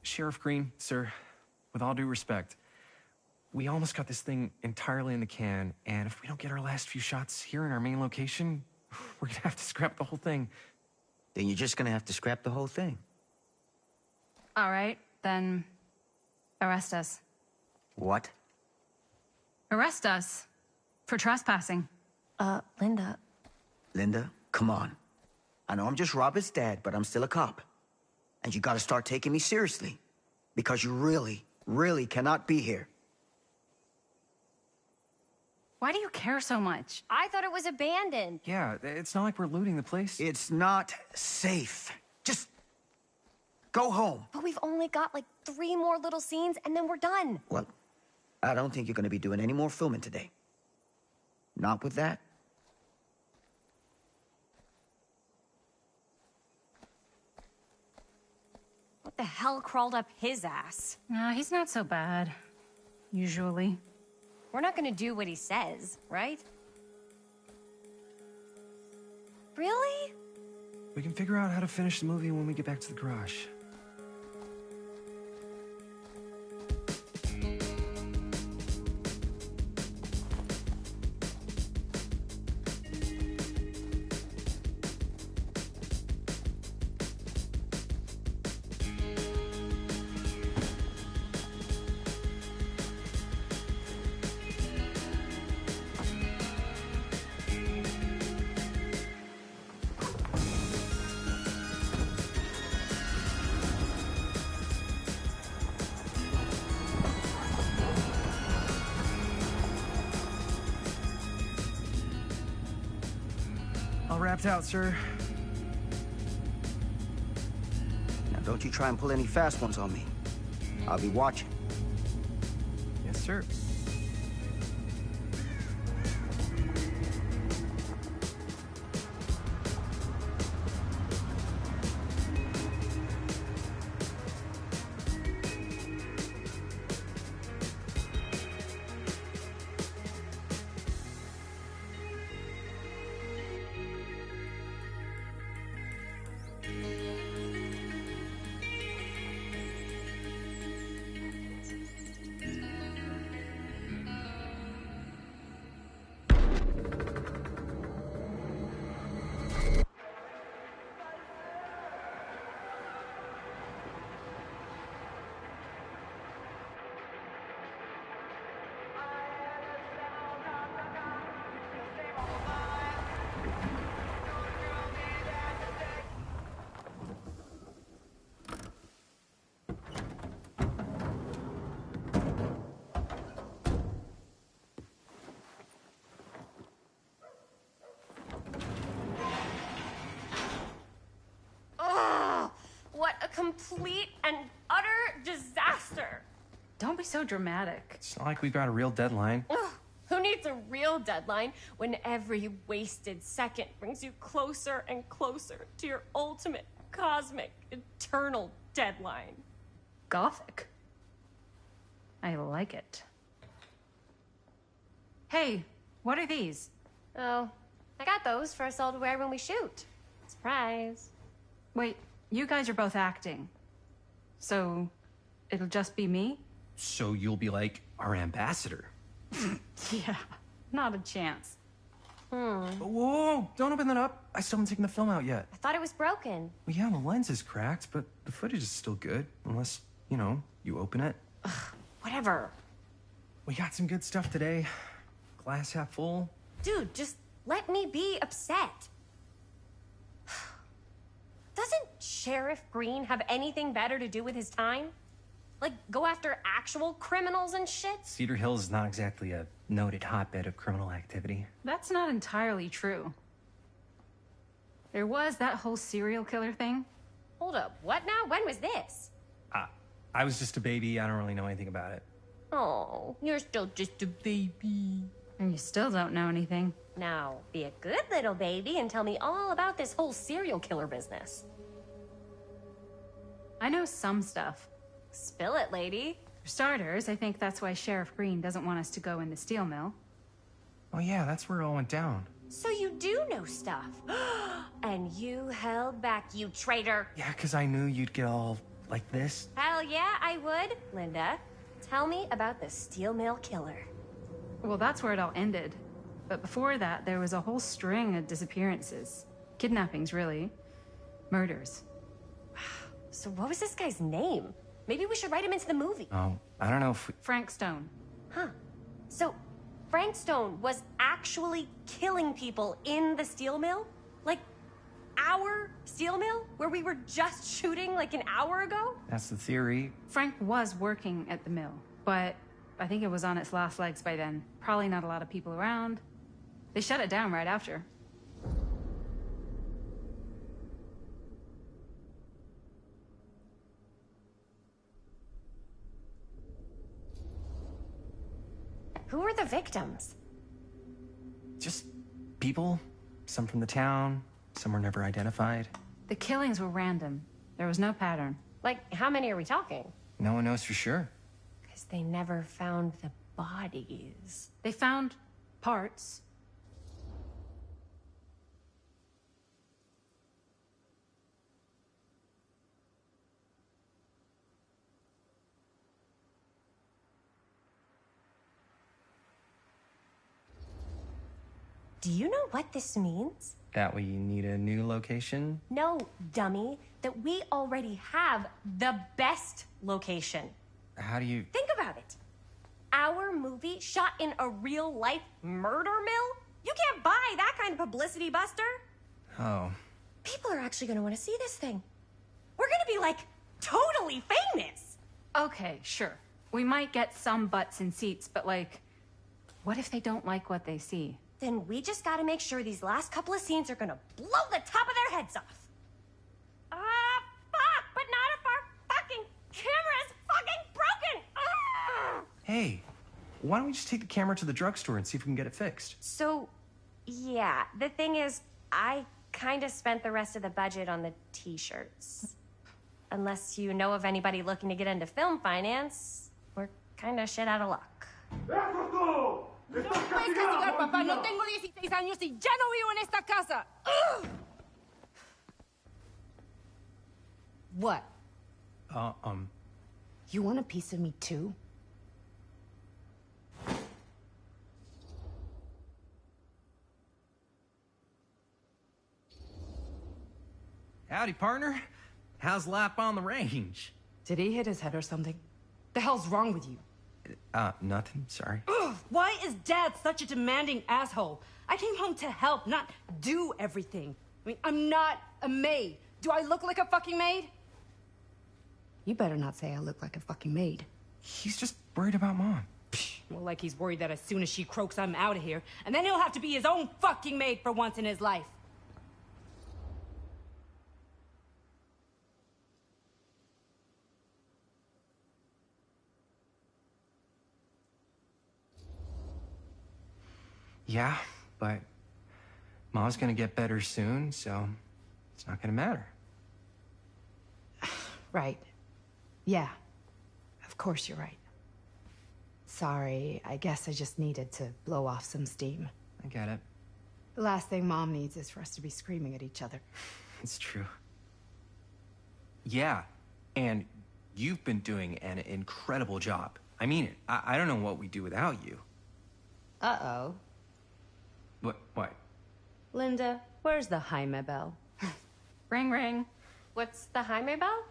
Sheriff Green, sir, with all due respect, we almost got this thing entirely in the can, and if we don't get our last few shots here in our main location, we're gonna have to scrap the whole thing. Then you're just gonna have to scrap the whole thing. All right, then arrest us. What? Arrest us for trespassing. Linda. Linda, come on. I know I'm just Robert's dad, but I'm still a cop. And you gotta start taking me seriously. Because you really, really cannot be here. Why do you care so much? I thought it was abandoned. Yeah, it's not like we're looting the place. It's not safe. Just Go home. But we've only got like 3 more little scenes and then we're done. Well, I don't think you're gonna be doing any more filming today. Not with that. What the hell crawled up his ass? Nah, he's not so bad. Usually. We're not gonna do what he says, right? Really? We can figure out how to finish the movie when we get back to the garage. All wrapped out, sir. Now, don't you try and pull any fast ones on me. I'll be watching. Yes, sir. What a complete and utter disaster! Don't be so dramatic. It's not like we've got a real deadline. Ugh, who needs a real deadline when every wasted second brings you closer and closer to your ultimate, cosmic, eternal deadline? Gothic. I like it. Hey, what are these? Oh, I got those for us all to wear when we shoot. Surprise. Wait, you guys are both acting. So, it'll just be me? So you'll be like our ambassador. Yeah, not a chance. Whoa, don't open that up. I still haven't taken the film out yet. I thought it was broken. Well, yeah, the lens is cracked, but the footage is still good. Unless, you open it. Whatever. We got some good stuff today. Glass half full. Dude, just let me be upset. Doesn't Sheriff Green have anything better to do with his time? Like, go after actual criminals and shit? Cedar Hills is not exactly a noted hotbed of criminal activity. That's not entirely true. There was that whole serial killer thing. Hold up, what now? When was this? I was just a baby. I don't really know anything about it. Oh, you're still just a baby. And you still don't know anything. Now, be a good little baby and tell me all about this whole serial killer business. I know some stuff. Spill it, lady. For starters, I think that's why Sheriff Green doesn't want us to go in the steel mill. Oh yeah, that's where it all went down. So you do know stuff. And you held back, you traitor. Yeah, because I knew you'd get all like this. Hell yeah, I would. Linda, tell me about the steel mill killer. Well, that's where it all ended. But before that, there was a whole string of disappearances. Kidnappings, really. Murders. So what was this guy's name? Maybe we should write him into the movie. Oh, I don't know if we... Frank Stone. Huh. So Frank Stone was actually killing people in the steel mill? Like, our steel mill? Where we were just shooting like an hour ago? That's the theory. Frank was working at the mill, but I think it was on its last legs by then. Probably not a lot of people around. They shut it down right after. Who are the victims? Just people. Some from the town, some were never identified. The killings were random. There was no pattern. Like, how many are we talking? No one knows for sure. Because they never found the bodies. They found parts. Do you know what this means? That we need a new location? No, dummy. That we already have the best location. How do you... Think about it. Our movie shot in a real-life murder mill? You can't buy that kind of publicity, Buster. Oh. People are actually gonna want to see this thing. We're gonna be, like, totally famous. Okay, sure. We might get some butts in seats, but like, what if they don't like what they see? Then we just gotta make sure these last couple of scenes are gonna blow the top of their heads off. Fuck! But not if our fucking camera's fucking broken! Hey, why don't we just take the camera to the drugstore and see if we can get it fixed? So, yeah, the thing is, I kinda spent the rest of the budget on the t-shirts. Unless you know of anybody looking to get into film finance, we're kinda shit out of luck. No puedes castigar, papá. No tengo 16 años y ya no vivo en esta casa. Ugh. What? You want a piece of me too? Howdy, partner. How's lap on the range? Did he hit his head or something? The hell's wrong with you? Nothing, sorry. Ugh, why is Dad such a demanding asshole? I came home to help, not do everything. I mean, I'm not a maid. Do I look like a fucking maid? You better not say I look like a fucking maid. He's just worried about Mom. Well, like he's worried that as soon as she croaks, I'm out of here. And then he'll have to be his own fucking maid for once in his life. Yeah, but Mom's gonna get better soon, so it's not gonna matter. Right. Yeah. Of course you're right. Sorry, I guess I just needed to blow off some steam. I get it. The last thing Mom needs is for us to be screaming at each other. It's true. Yeah, and you've been doing an incredible job. I mean it. I don't know what we'd do without you. Uh-oh. What? Linda, where's the Jaime bell? Ring, ring. What's the Jaime bell?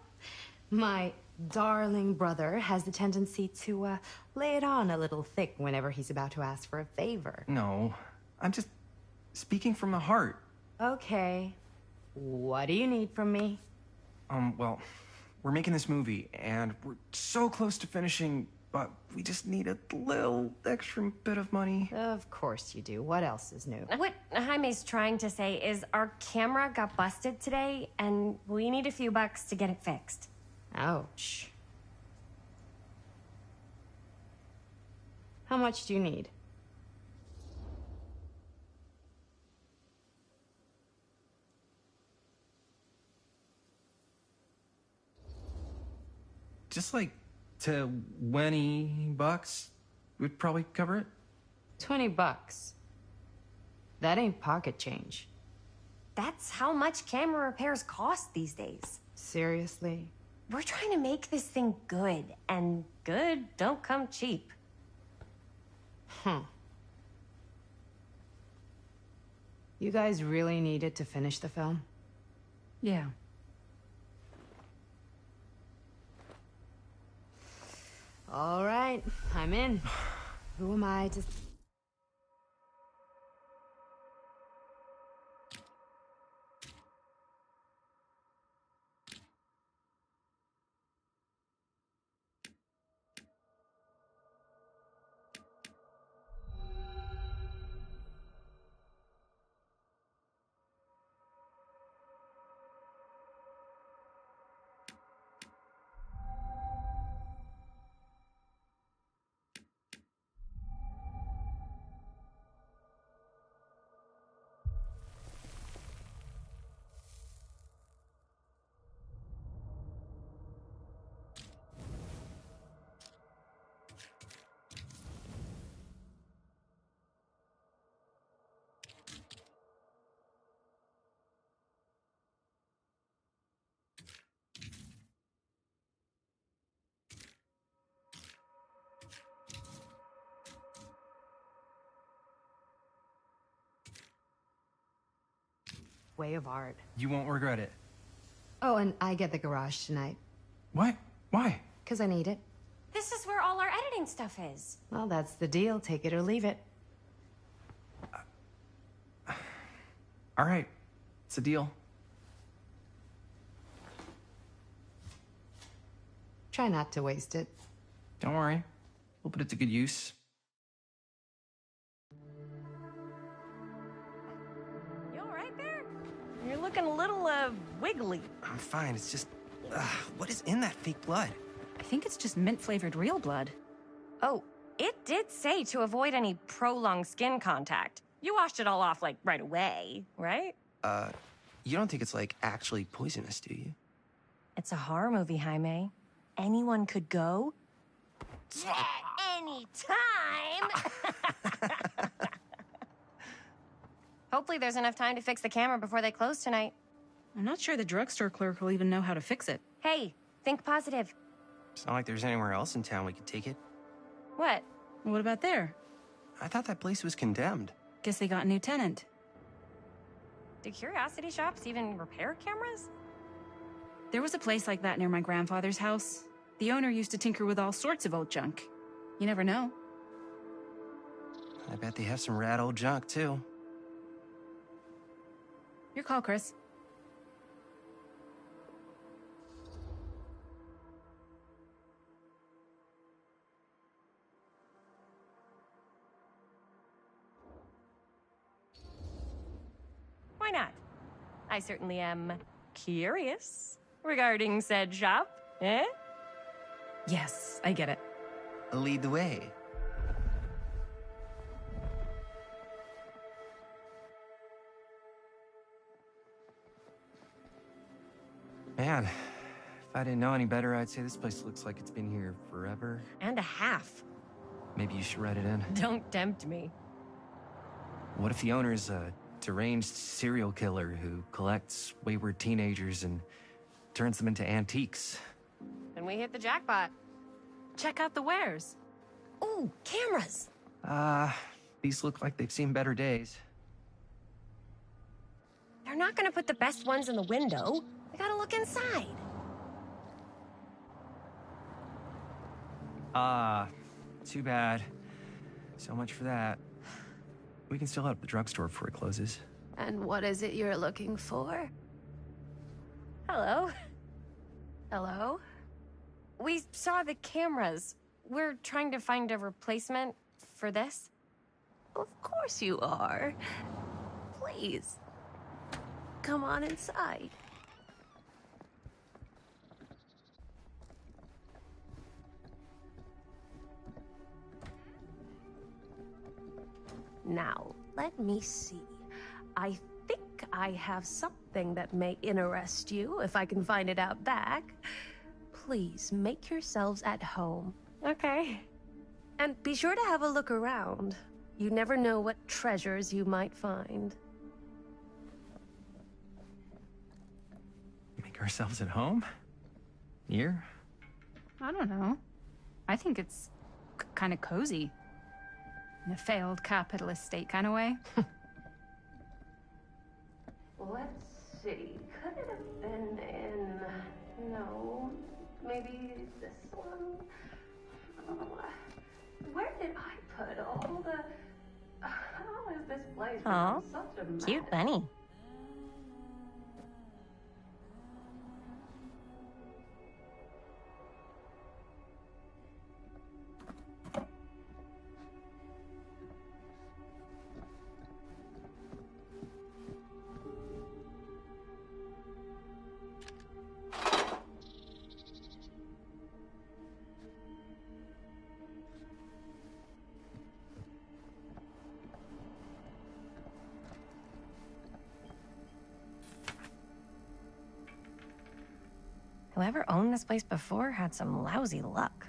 My darling brother has the tendency to, lay it on a little thick whenever he's about to ask for a favor. No, I'm just speaking from the heart. Okay. What do you need from me? Well, we're making this movie, and we're so close to finishing, but we just need a little extra bit of money. Of course you do. What else is new? What Jaime's trying to say is our camera got busted today, and we need a few bucks to get it fixed. Ouch. How much do you need? Just like $20 would probably cover it. $20. That ain't pocket change. That's how much camera repairs cost these days. Seriously? We're trying to make this thing good, and good don't come cheap. You guys really needed to finish the film? Yeah. All right, I'm in. Who am I to... way of art. You won't regret it. Oh, and I get the garage tonight. What? Why? Because I need it. This is where all our editing stuff is. Well, that's the deal. Take it or leave it. All right. It's a deal. Try not to waste it. Don't worry. We'll put it to good use. You all right there? You're looking a little, wiggly. I'm fine. It's just, what is in that fake blood? I think it's just mint-flavored real blood. Oh, it did say to avoid any prolonged skin contact. You washed it all off, like, right away, right? You don't think it's, like, actually poisonous, do you? It's a horror movie, Jaime. Anyone could go. At any time! Hopefully there's enough time to fix the camera before they close tonight. I'm not sure the drugstore clerk will even know how to fix it. Hey, think positive. It's not like there's anywhere else in town we could take it. What? What about there? I thought that place was condemned. Guess they got a new tenant. Do curiosity shops even repair cameras? There was a place like that near my grandfather's house. The owner used to tinker with all sorts of old junk. You never know. I bet they have some rad old junk, too. Your call, Chris. Why not? I certainly am curious regarding said shop, eh? Yes, I get it. Lead the way. Man, if I didn't know any better, I'd say this place looks like it's been here forever. And a half. Maybe you should write it in. Don't tempt me. What if the owner's a deranged serial killer who collects wayward teenagers and turns them into antiques? And we hit the jackpot. Check out the wares. Ooh, cameras! These look like they've seen better days. They're not gonna put the best ones in the window. We gotta look inside. Too bad. So much for that. We can still head up the drugstore before it closes. And what is it you're looking for? Hello. Hello? We saw the cameras. We're trying to find a replacement for this. Of course you are. Please. Come on inside. Now, let me see. I think I have something that may interest you, if I can find it out back. Please make yourselves at home. Okay. And be sure to have a look around. You never know what treasures you might find. Make ourselves at home? Here? I don't know. I think it's kind of cozy. In a failed capitalist state kind of way. Let's see. Could it have been in... No. Maybe this one? Oh, where did I put all the... How is this place Aw, such a mess? cute bunny. Whoever owned this place before had some lousy luck.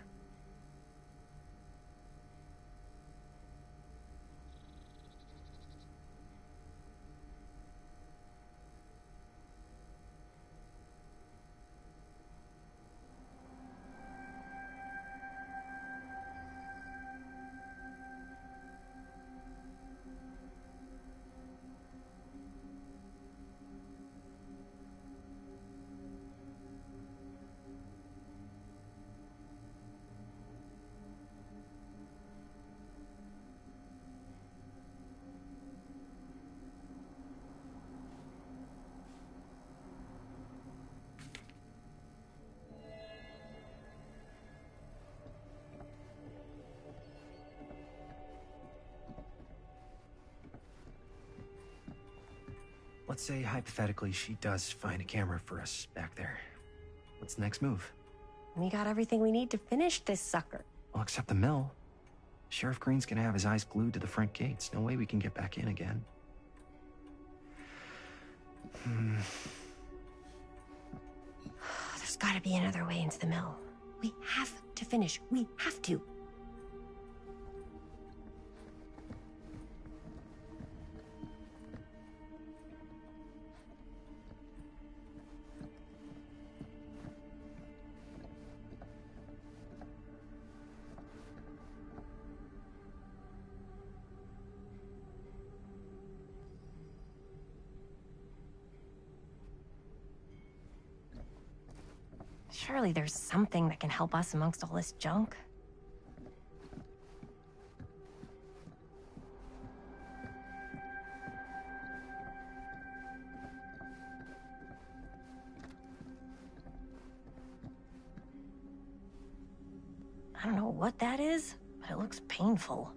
Let's say, hypothetically, she does find a camera for us back there. What's the next move? We got everything we need to finish this sucker. Well, except the mill. Sheriff Green's gonna have his eyes glued to the front gates. No way we can get back in again. There's gotta be another way into the mill. We have to finish. We have to. Surely there's something that can help us amongst all this junk. I don't know what that is, but it looks painful.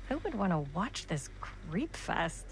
Who would want to watch this creep fest?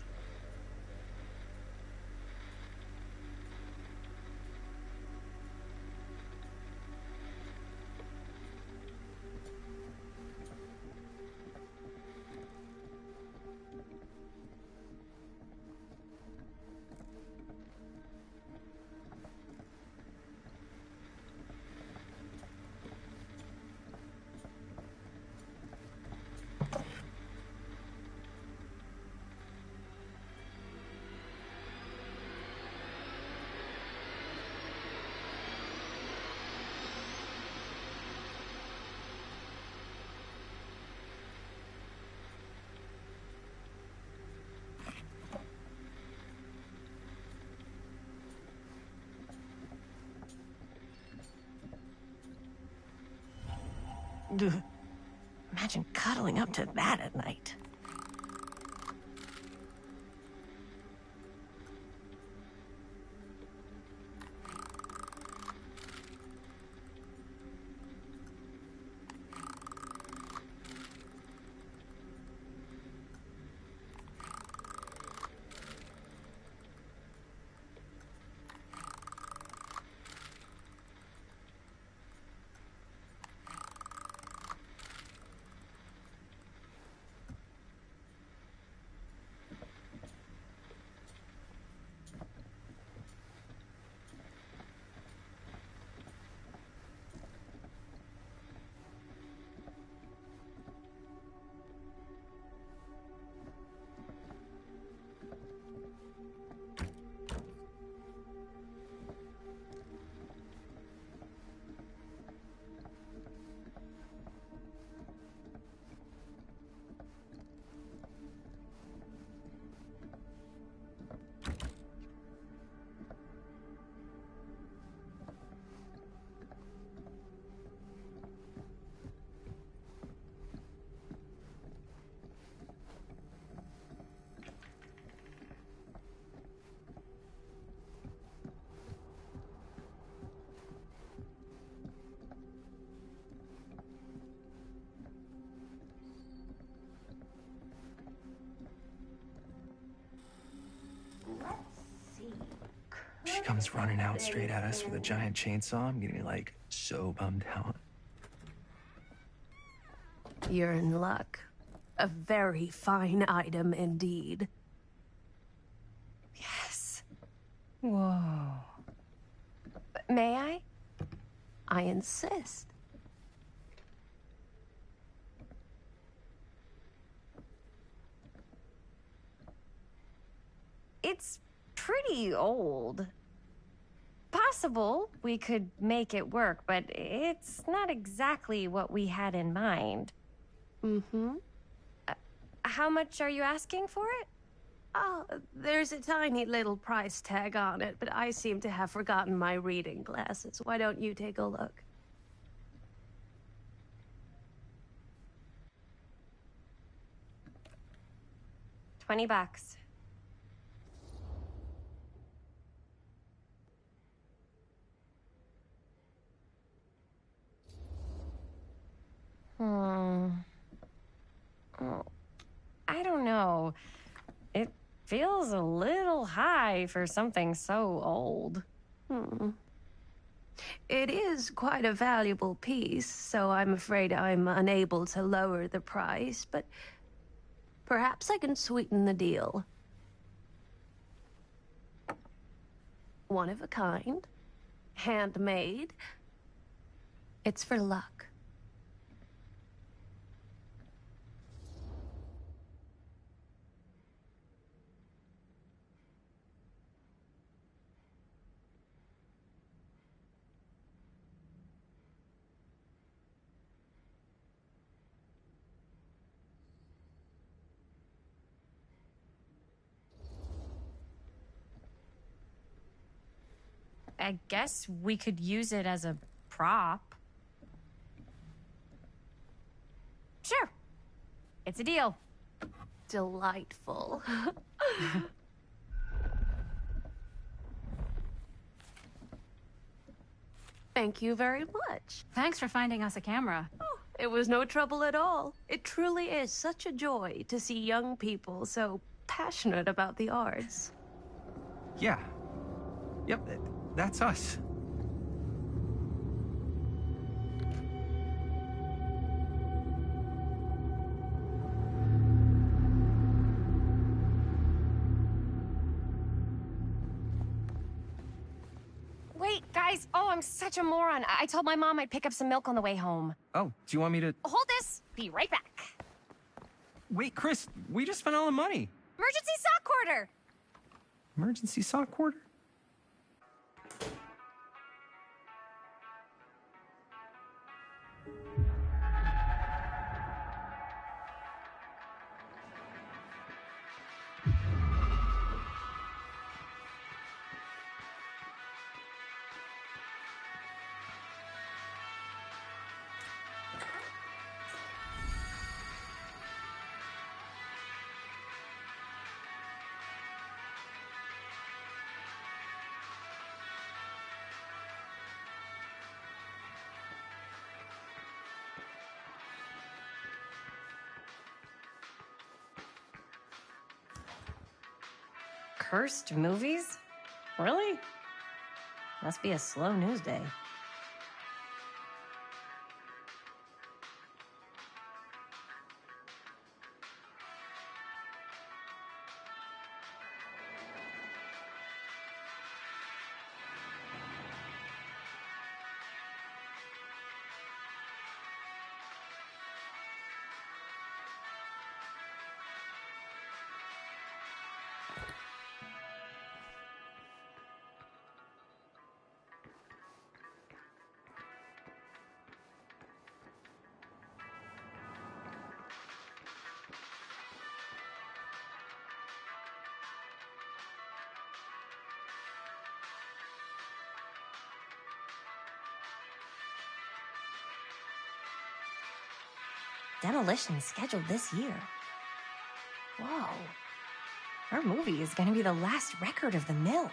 Ugh. Imagine cuddling up to that at night. She comes running out straight at us with a giant chainsaw. I'm getting, like, so bummed out. You're in luck. A very fine item indeed. Yes. Whoa. May I? I insist. It's pretty old. Possible we could make it work, but it's not exactly what we had in mind. Mm-hmm. How much are you asking for it? Oh, there's a tiny little price tag on it, but I seem to have forgotten my reading glasses. Why don't you take a look? $20. Hmm. Oh, I don't know. It feels a little high for something so old. It is quite a valuable piece, so I'm afraid I'm unable to lower the price, but perhaps I can sweeten the deal. One of a kind, handmade. It's for luck. I guess we could use it as a prop. Sure. It's a deal. Delightful. Thank you very much. Thanks for finding us a camera. Oh, it was no trouble at all. It truly is such a joy to see young people so passionate about the arts. Yeah. Yep, that's us. Wait, guys. Oh, I'm such a moron. I told my mom I'd pick up some milk on the way home. Oh, do you want me to... Hold this. Be right back. Wait, Chris, we just spent all the money. Emergency sock order. Emergency sock order? Cursed movies? Really? Must be a slow news day. Demolition scheduled this year. Whoa. Our movie is gonna be the last record of the mill.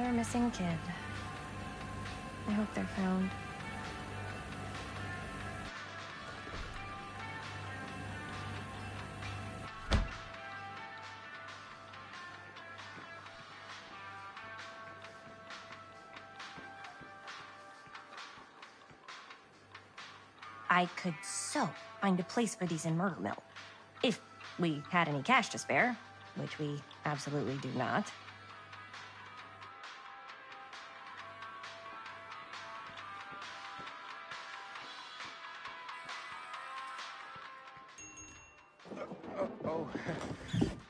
Another missing kid. I hope they're found. I could so find a place for these in Murder Mill. If we had any cash to spare, which we absolutely do not.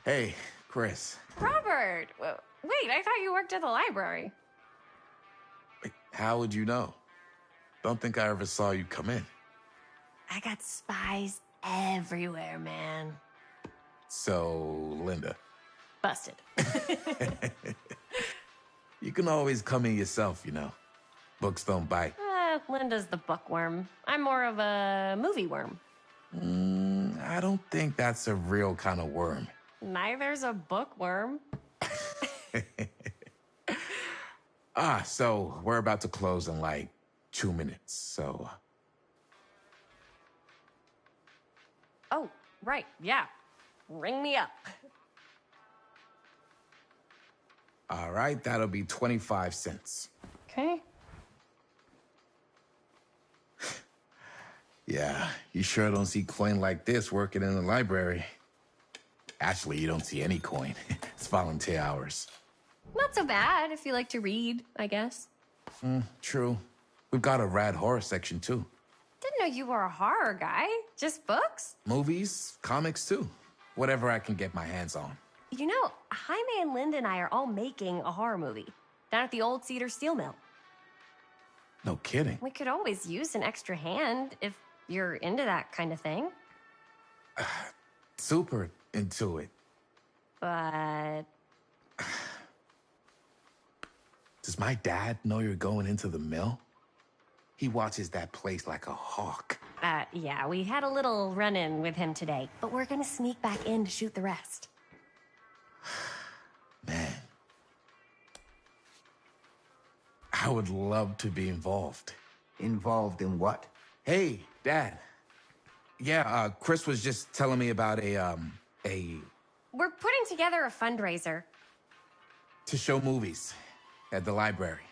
Hey, Chris. Robert! Wait, I thought you worked at the library. How would you know? Don't think I ever saw you come in. I got spies everywhere, man. So, Linda. Busted. You can always come in yourself, you know. Books don't bite. Linda's the bookworm. I'm more of a movie worm. I don't think that's a real kind of worm. Neither's a bookworm. So we're about to close in like 2 minutes, so... Oh, right, yeah. Ring me up. All right, that'll be 25 cents. Okay. Yeah, you sure don't see coin like this working in the library. Actually, you don't see any coin. It's volunteer hours. Not so bad if you like to read, I guess. True. We've got a rad horror section, too. Didn't know you were a horror guy. Just books? Movies, comics, too. Whatever I can get my hands on. You know, Jaime and Linda and I are all making a horror movie down at the old Cedar Steel Mill. No kidding. We could always use an extra hand if you're into that kind of thing. Super into it. But... Does my dad know you're going into the mill? He watches that place like a hawk. Yeah, we had a little run-in with him today, but we're gonna sneak back in to shoot the rest. Man. I would love to be involved. Involved in what? Hey, Dad. Yeah, Chris was just telling me about a... We're putting together a fundraiser. to show movies at the library.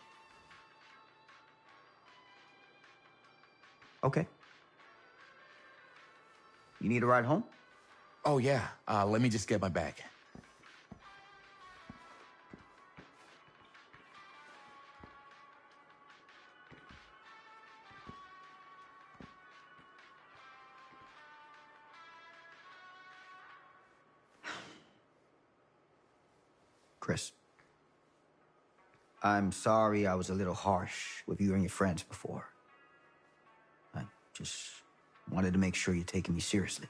Okay. You need a ride home? Oh, yeah. Let me just get my bag. Chris, I'm sorry I was a little harsh with you and your friends before. I just wanted to make sure you're taking me seriously.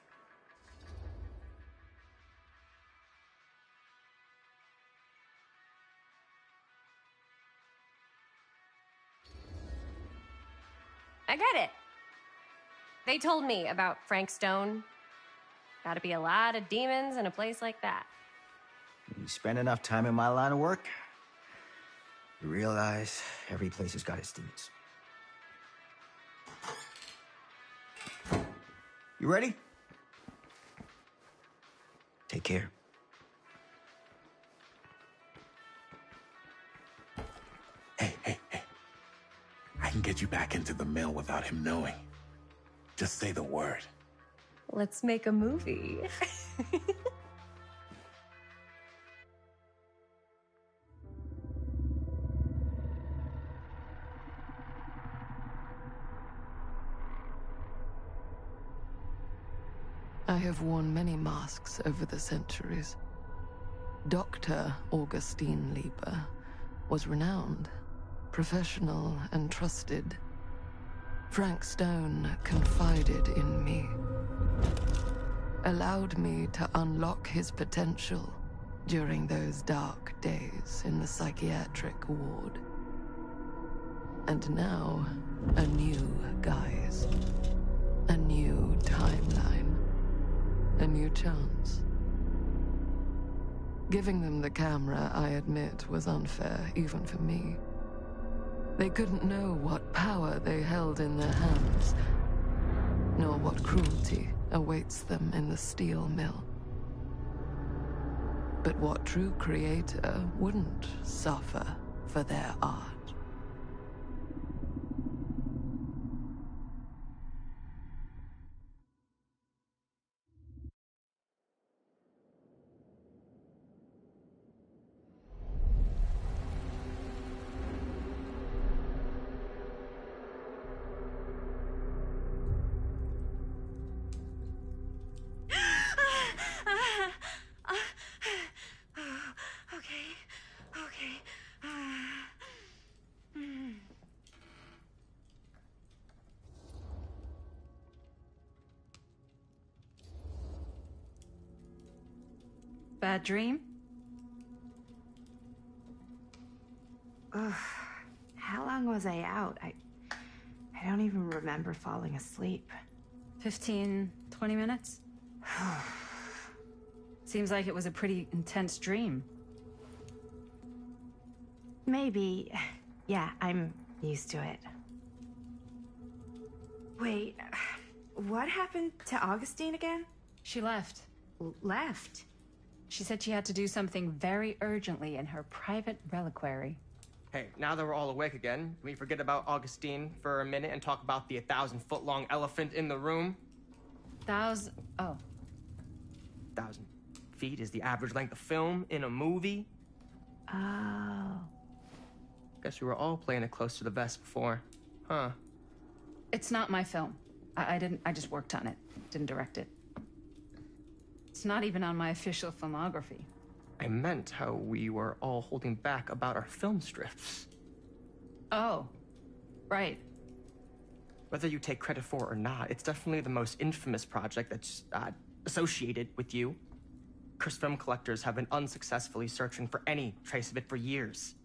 I get it. They told me about Frank Stone. Gotta be a lot of demons in a place like that. When you spend enough time in my line of work, you realize every place has got its demons. You ready? Take care. Hey. I can get you back into the mill without him knowing. Just say the word. Let's make a movie. I have worn many masks over the centuries. Dr. Augustine Lieber was renowned, professional, and trusted. Frank Stone confided in me, allowed me to unlock his potential during those dark days in the psychiatric ward. And now, a new guise, a new timeline. A new chance. Giving them the camera, I admit, was unfair, even for me. They couldn't know what power they held in their hands, nor what cruelty awaits them in the steel mill. But what true creator wouldn't suffer for their art? Bad dream? Ugh. How long was I out? I don't even remember falling asleep. 15, 20 minutes? Seems like it was a pretty intense dream. Maybe. Yeah, I'm used to it. Wait, what happened to Augustine again? She left. Left? She said she had to do something very urgently in her private reliquary. Hey, now that we're all awake again, can we forget about Augustine for a minute and talk about the 1,000-foot-long elephant in the room? Oh. 1,000 feet is the average length of film in a movie. Oh. Guess we were all playing it close to the vest before, huh? It's not my film. I just worked on it, didn't direct it. It's not even on my official filmography. I meant how we were all holding back about our film strips. Oh, right. Whether you take credit for it or not, it's definitely the most infamous project that's associated with you. Cursed film collectors have been unsuccessfully searching for any trace of it for years.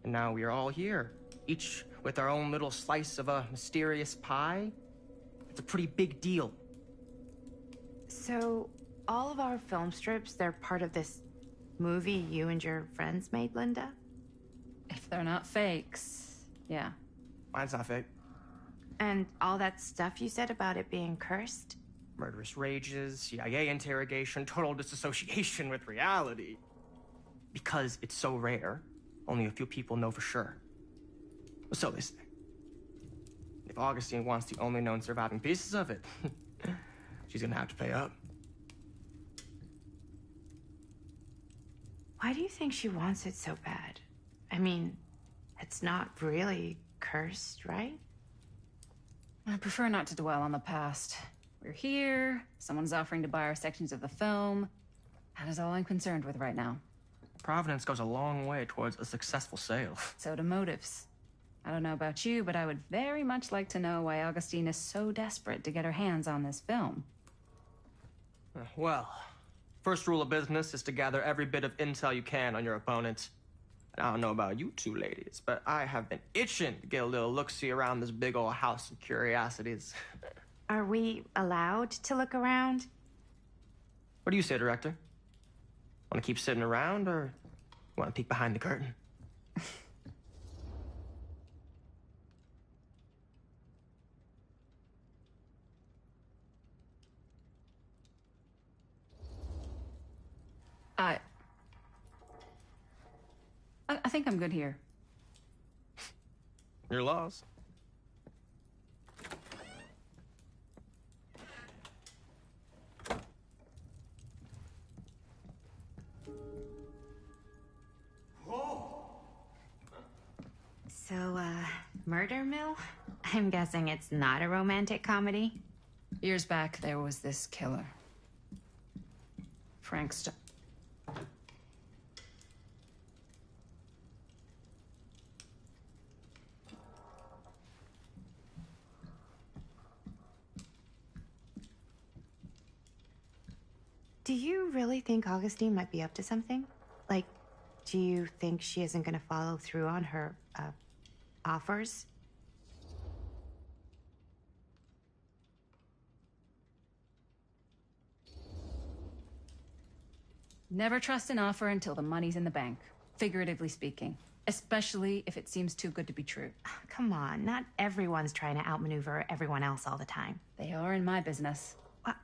And now we are all here, each with our own little slice of a mysterious pie. It's a pretty big deal. So, all of our film strips, they're part of this movie you and your friends made, Linda? If they're not fakes, yeah. Mine's not fake. And all that stuff you said about it being cursed? Murderous rages, CIA interrogation, total disassociation with reality. Because it's so rare, only a few people know for sure. So they say. If Augustine wants the only known surviving pieces of it, she's gonna have to pay up. Why do you think she wants it so bad? I mean, it's not really cursed, right? I prefer not to dwell on the past. We're here, someone's offering to buy our sections of the film. That is all I'm concerned with right now. Providence goes a long way towards a successful sale. So do motives. I don't know about you, but I would very much like to know why Augustine is so desperate to get her hands on this film. Well, first rule of business is to gather every bit of intel you can on your opponent. And I don't know about you two ladies, but I have been itching to get a little look-see around this big old house of curiosities. Are we allowed to look around? What do you say, director? Want to keep sitting around, or want to peek behind the curtain? I think I'm good here. Your loss. So, Murder Mill? I'm guessing it's not a romantic comedy? Years back, there was this killer. Frank Stone. Do you really think Augustine might be up to something? Like, do you think she isn't gonna follow through on her, offers? Never trust an offer until the money's in the bank, figuratively speaking. Especially if it seems too good to be true. Come on, not everyone's trying to outmaneuver everyone else all the time. They are in my business.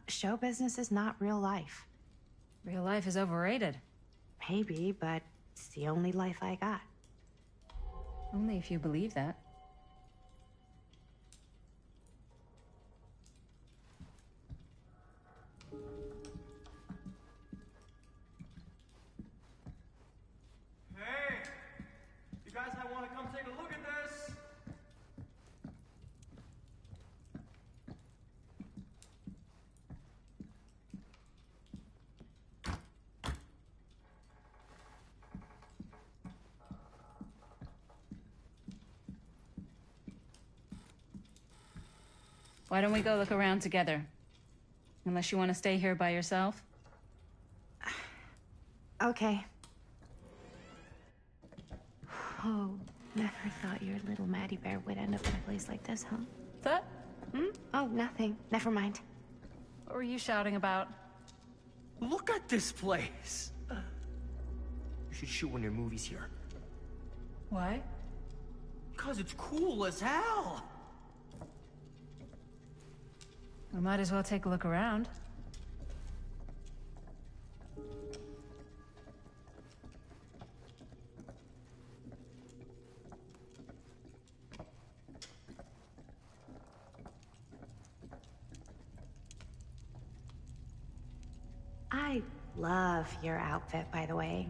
Show business is not real life. Real life is overrated. Maybe, but it's the only life I got. Only if you believe that. Hey! You guys might want to come take a look at this! Why don't we go look around together? Unless you want to stay here by yourself? Okay. Oh, never thought your little Maddie Bear would end up in a place like this, huh? That? Oh, nothing. Never mind. What were you shouting about? Look at this place! You should shoot one of your movies here. Why? Because it's cool as hell! We might as well take a look around. I love your outfit, by the way.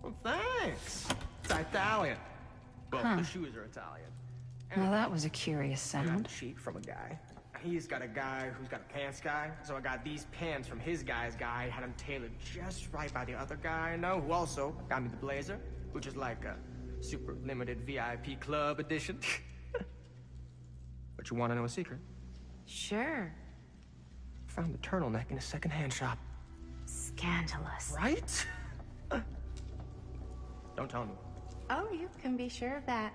Well, thanks. It's Italian. Well, the shoes are Italian. Well, that was a curious I got sound. a sheet from a guy. He's got a guy who's got a pants guy. So I got these pants from his guy's guy, had them tailored just right by the other guy I know, who also got me the blazer, which is like a super limited VIP club edition. But you want to know a secret? Sure. Found the turtleneck in a secondhand shop. Scandalous. Right? Don't tell me. Oh, you can be sure of that.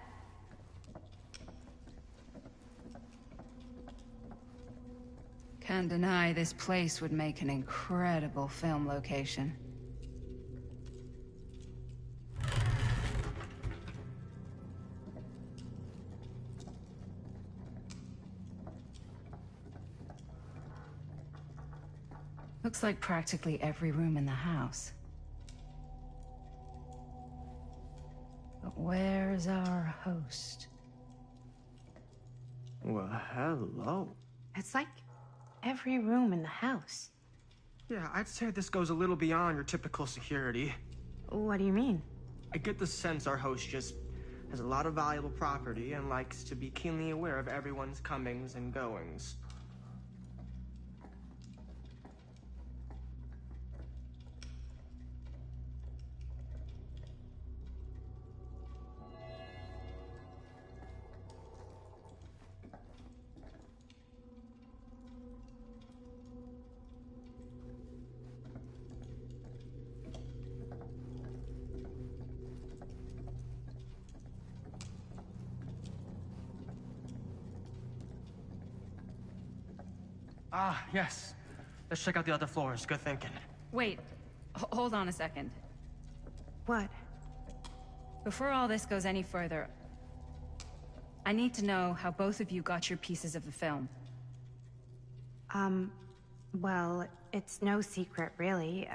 Can't deny this place would make an incredible film location. Looks like practically every room in the house. But where's our host? Well, hello. It's like every room in the house. Yeah, I'd say this goes a little beyond your typical security. What do you mean? I get the sense our host just has a lot of valuable property and likes to be keenly aware of everyone's comings and goings. Ah, yes. Let's check out the other floors. Good thinking. Wait, hold on a second. What? Before all this goes any further, I need to know how both of you got your pieces of the film. Well, it's no secret, really.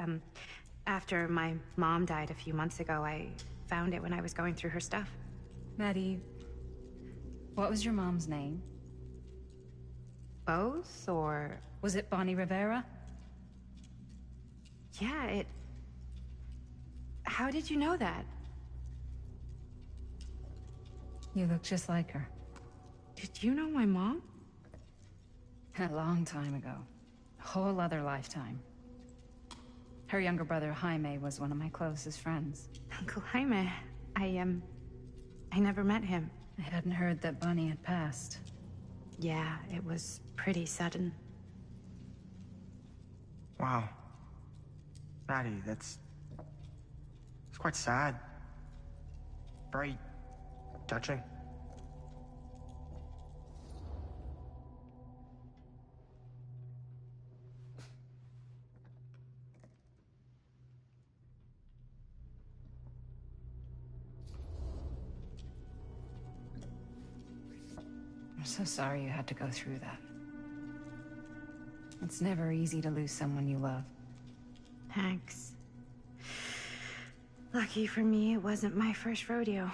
After my mom died a few months ago, I found it when I was going through her stuff. Maddie, what was your mom's name? Both, or... Was it Bonnie Rivera? Yeah, How did you know that? You look just like her. Did you know my mom? A long time ago. A whole other lifetime. Her younger brother, Jaime, was one of my closest friends. Uncle Jaime. I never met him. I hadn't heard that Bonnie had passed. Yeah, it was pretty sudden. Wow. Maddie, it's quite sad. Very touching. I'm so sorry you had to go through that. It's never easy to lose someone you love. Thanks. Lucky for me, it wasn't my first rodeo.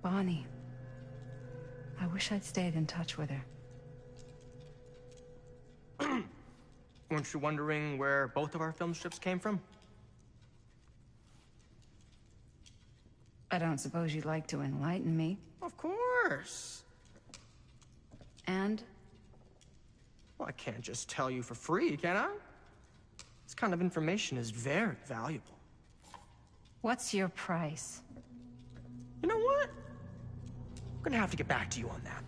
Bonnie. I wish I'd stayed in touch with her. Weren't you wondering where both of our film strips came from? I don't suppose you'd like to enlighten me. Of course. And? Well, I can't just tell you for free, can I? This kind of information is very valuable. What's your price? You know what? I'm gonna have to get back to you on that.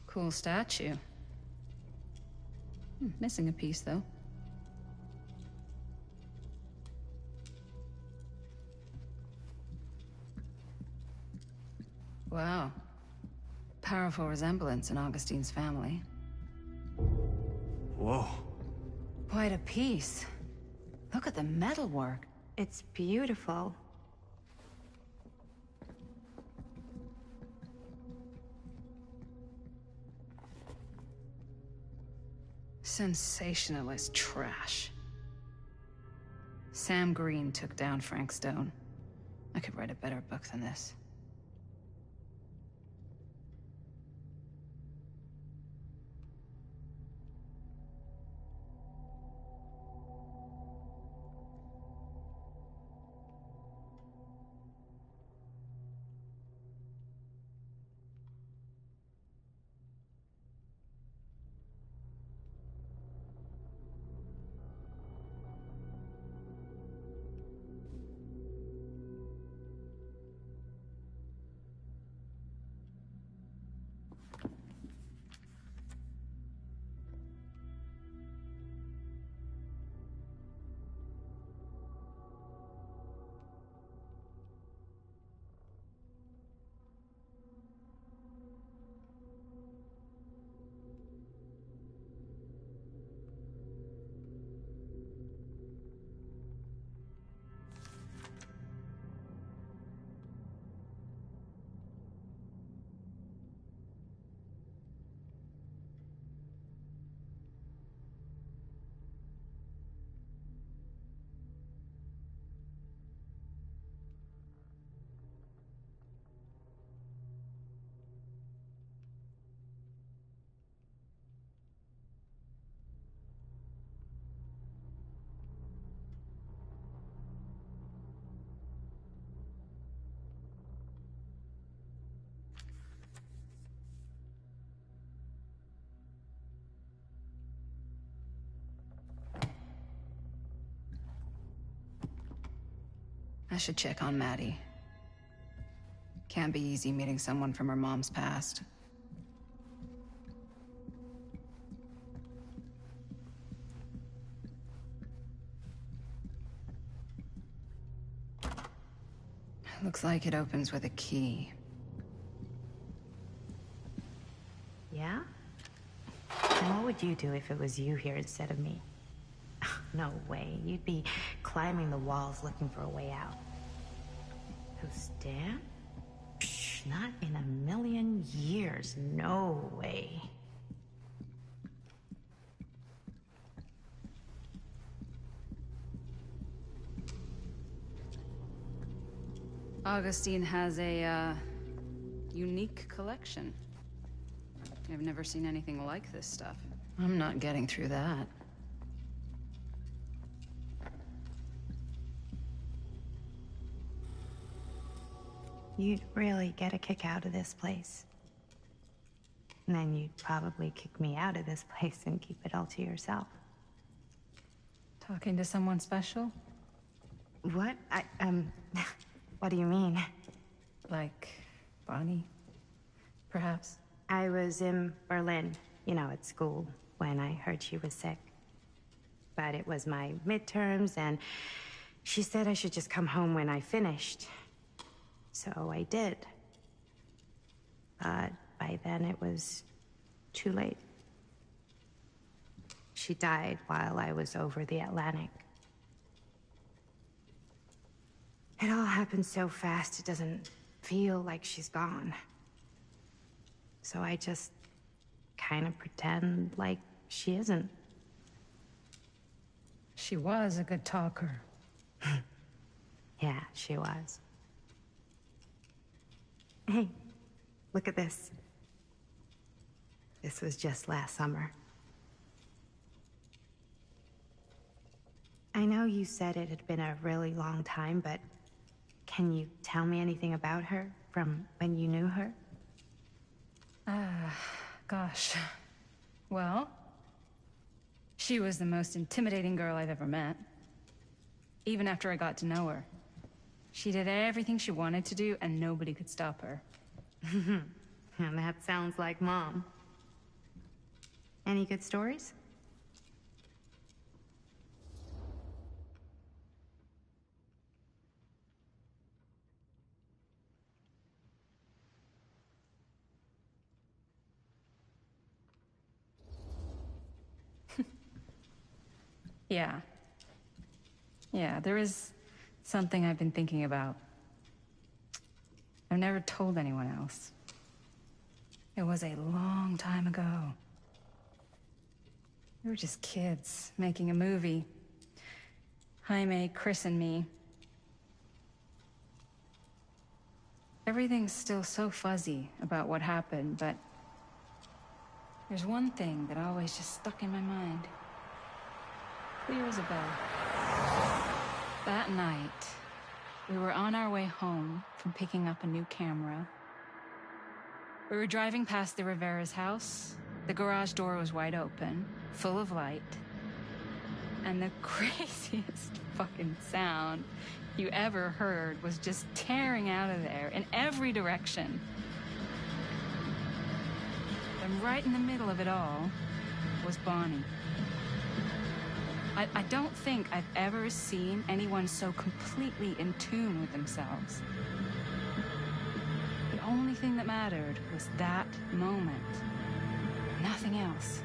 Cool statue. Missing a piece, though. Wow. Powerful resemblance in Augustine's family. Whoa. Quite a piece. Look at the metalwork. It's beautiful. Sensationalist trash. Sam Green took down Frank Stone. I could write a better book than this. I should check on Maddie. Can't be easy meeting someone from her mom's past. Looks like it opens with a key. Yeah? you do if it was you here instead of me? No way. You'd be climbing the walls looking for a way out. Who, Stan? Psh, not in a million years. No way. Augustine has a, unique collection. I've never seen anything like this stuff. I'm not getting through that. You'd really get a kick out of this place. And then you'd probably kick me out of this place and keep it all to yourself. Talking to someone special? What? What do you mean? Like Bonnie, perhaps? I was in Berlin, at school, when I heard she was sick. But it was my midterms, and she said I should just come home when I finished. So I did. But by then it was too late. She died while I was over the Atlantic. It all happened so fast, it doesn't feel like she's gone. So I just kind of pretend like she isn't. She was a good talker. Yeah, she was. Hey, look at this. This was just last summer. I know you said it had been a really long time, but can you tell me anything about her from when you knew her? Gosh. Well, she was the most intimidating girl I've ever met. Even after I got to know her. She did everything she wanted to do, and nobody could stop her. And that sounds like Mom. Any good stories? Yeah. Yeah, there is something I've been thinking about. I've never told anyone else. It was a long time ago. We were just kids making a movie. Jaime, Chris, and me. Everything's still so fuzzy about what happened, but there's one thing that always just stuck in my mind. Clear as a bell. That night, we were on our way home from picking up a new camera. We were driving past the Rivera's house. The garage door was wide open, full of light. And the craziest fucking sound you ever heard was just tearing out of there in every direction. And right in the middle of it all was Bonnie. I don't think I've ever seen anyone so completely in tune with themselves. The only thing that mattered was that moment. Nothing else.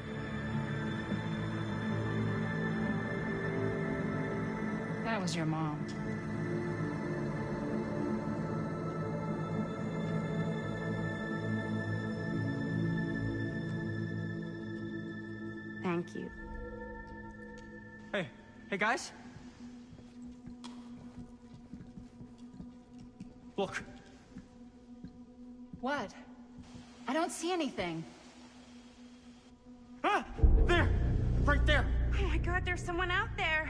That was your mom. Thank you. Hey guys? Look. What? I don't see anything. Ah! There! Right there! Oh my God, there's someone out there!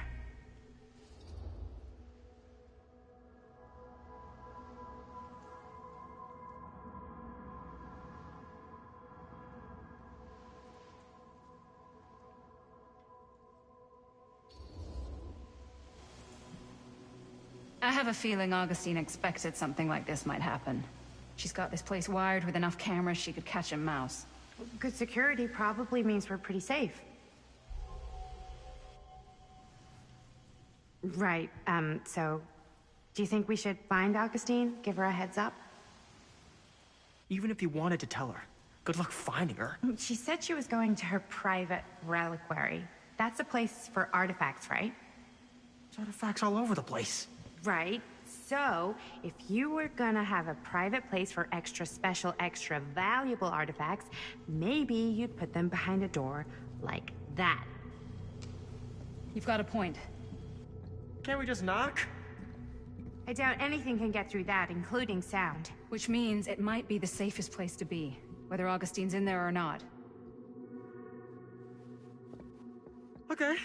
I have a feeling Augustine expected something like this might happen. She's got this place wired with enough cameras she could catch a mouse. Good security probably means we're pretty safe. Right, so... Do you think we should find Augustine? Give her a heads up? Even if you wanted to tell her, Good luck finding her. She said she was going to her private reliquary. That's a place for artifacts, right? There's artifacts all over the place. Right. So, if you were gonna have a private place for extra special, extra valuable artifacts, maybe you'd put them behind a door like that. You've got a point. Can't we just knock? I doubt anything can get through that, including sound. Which means it might be the safest place to be, whether Augustine's in there or not. Okay.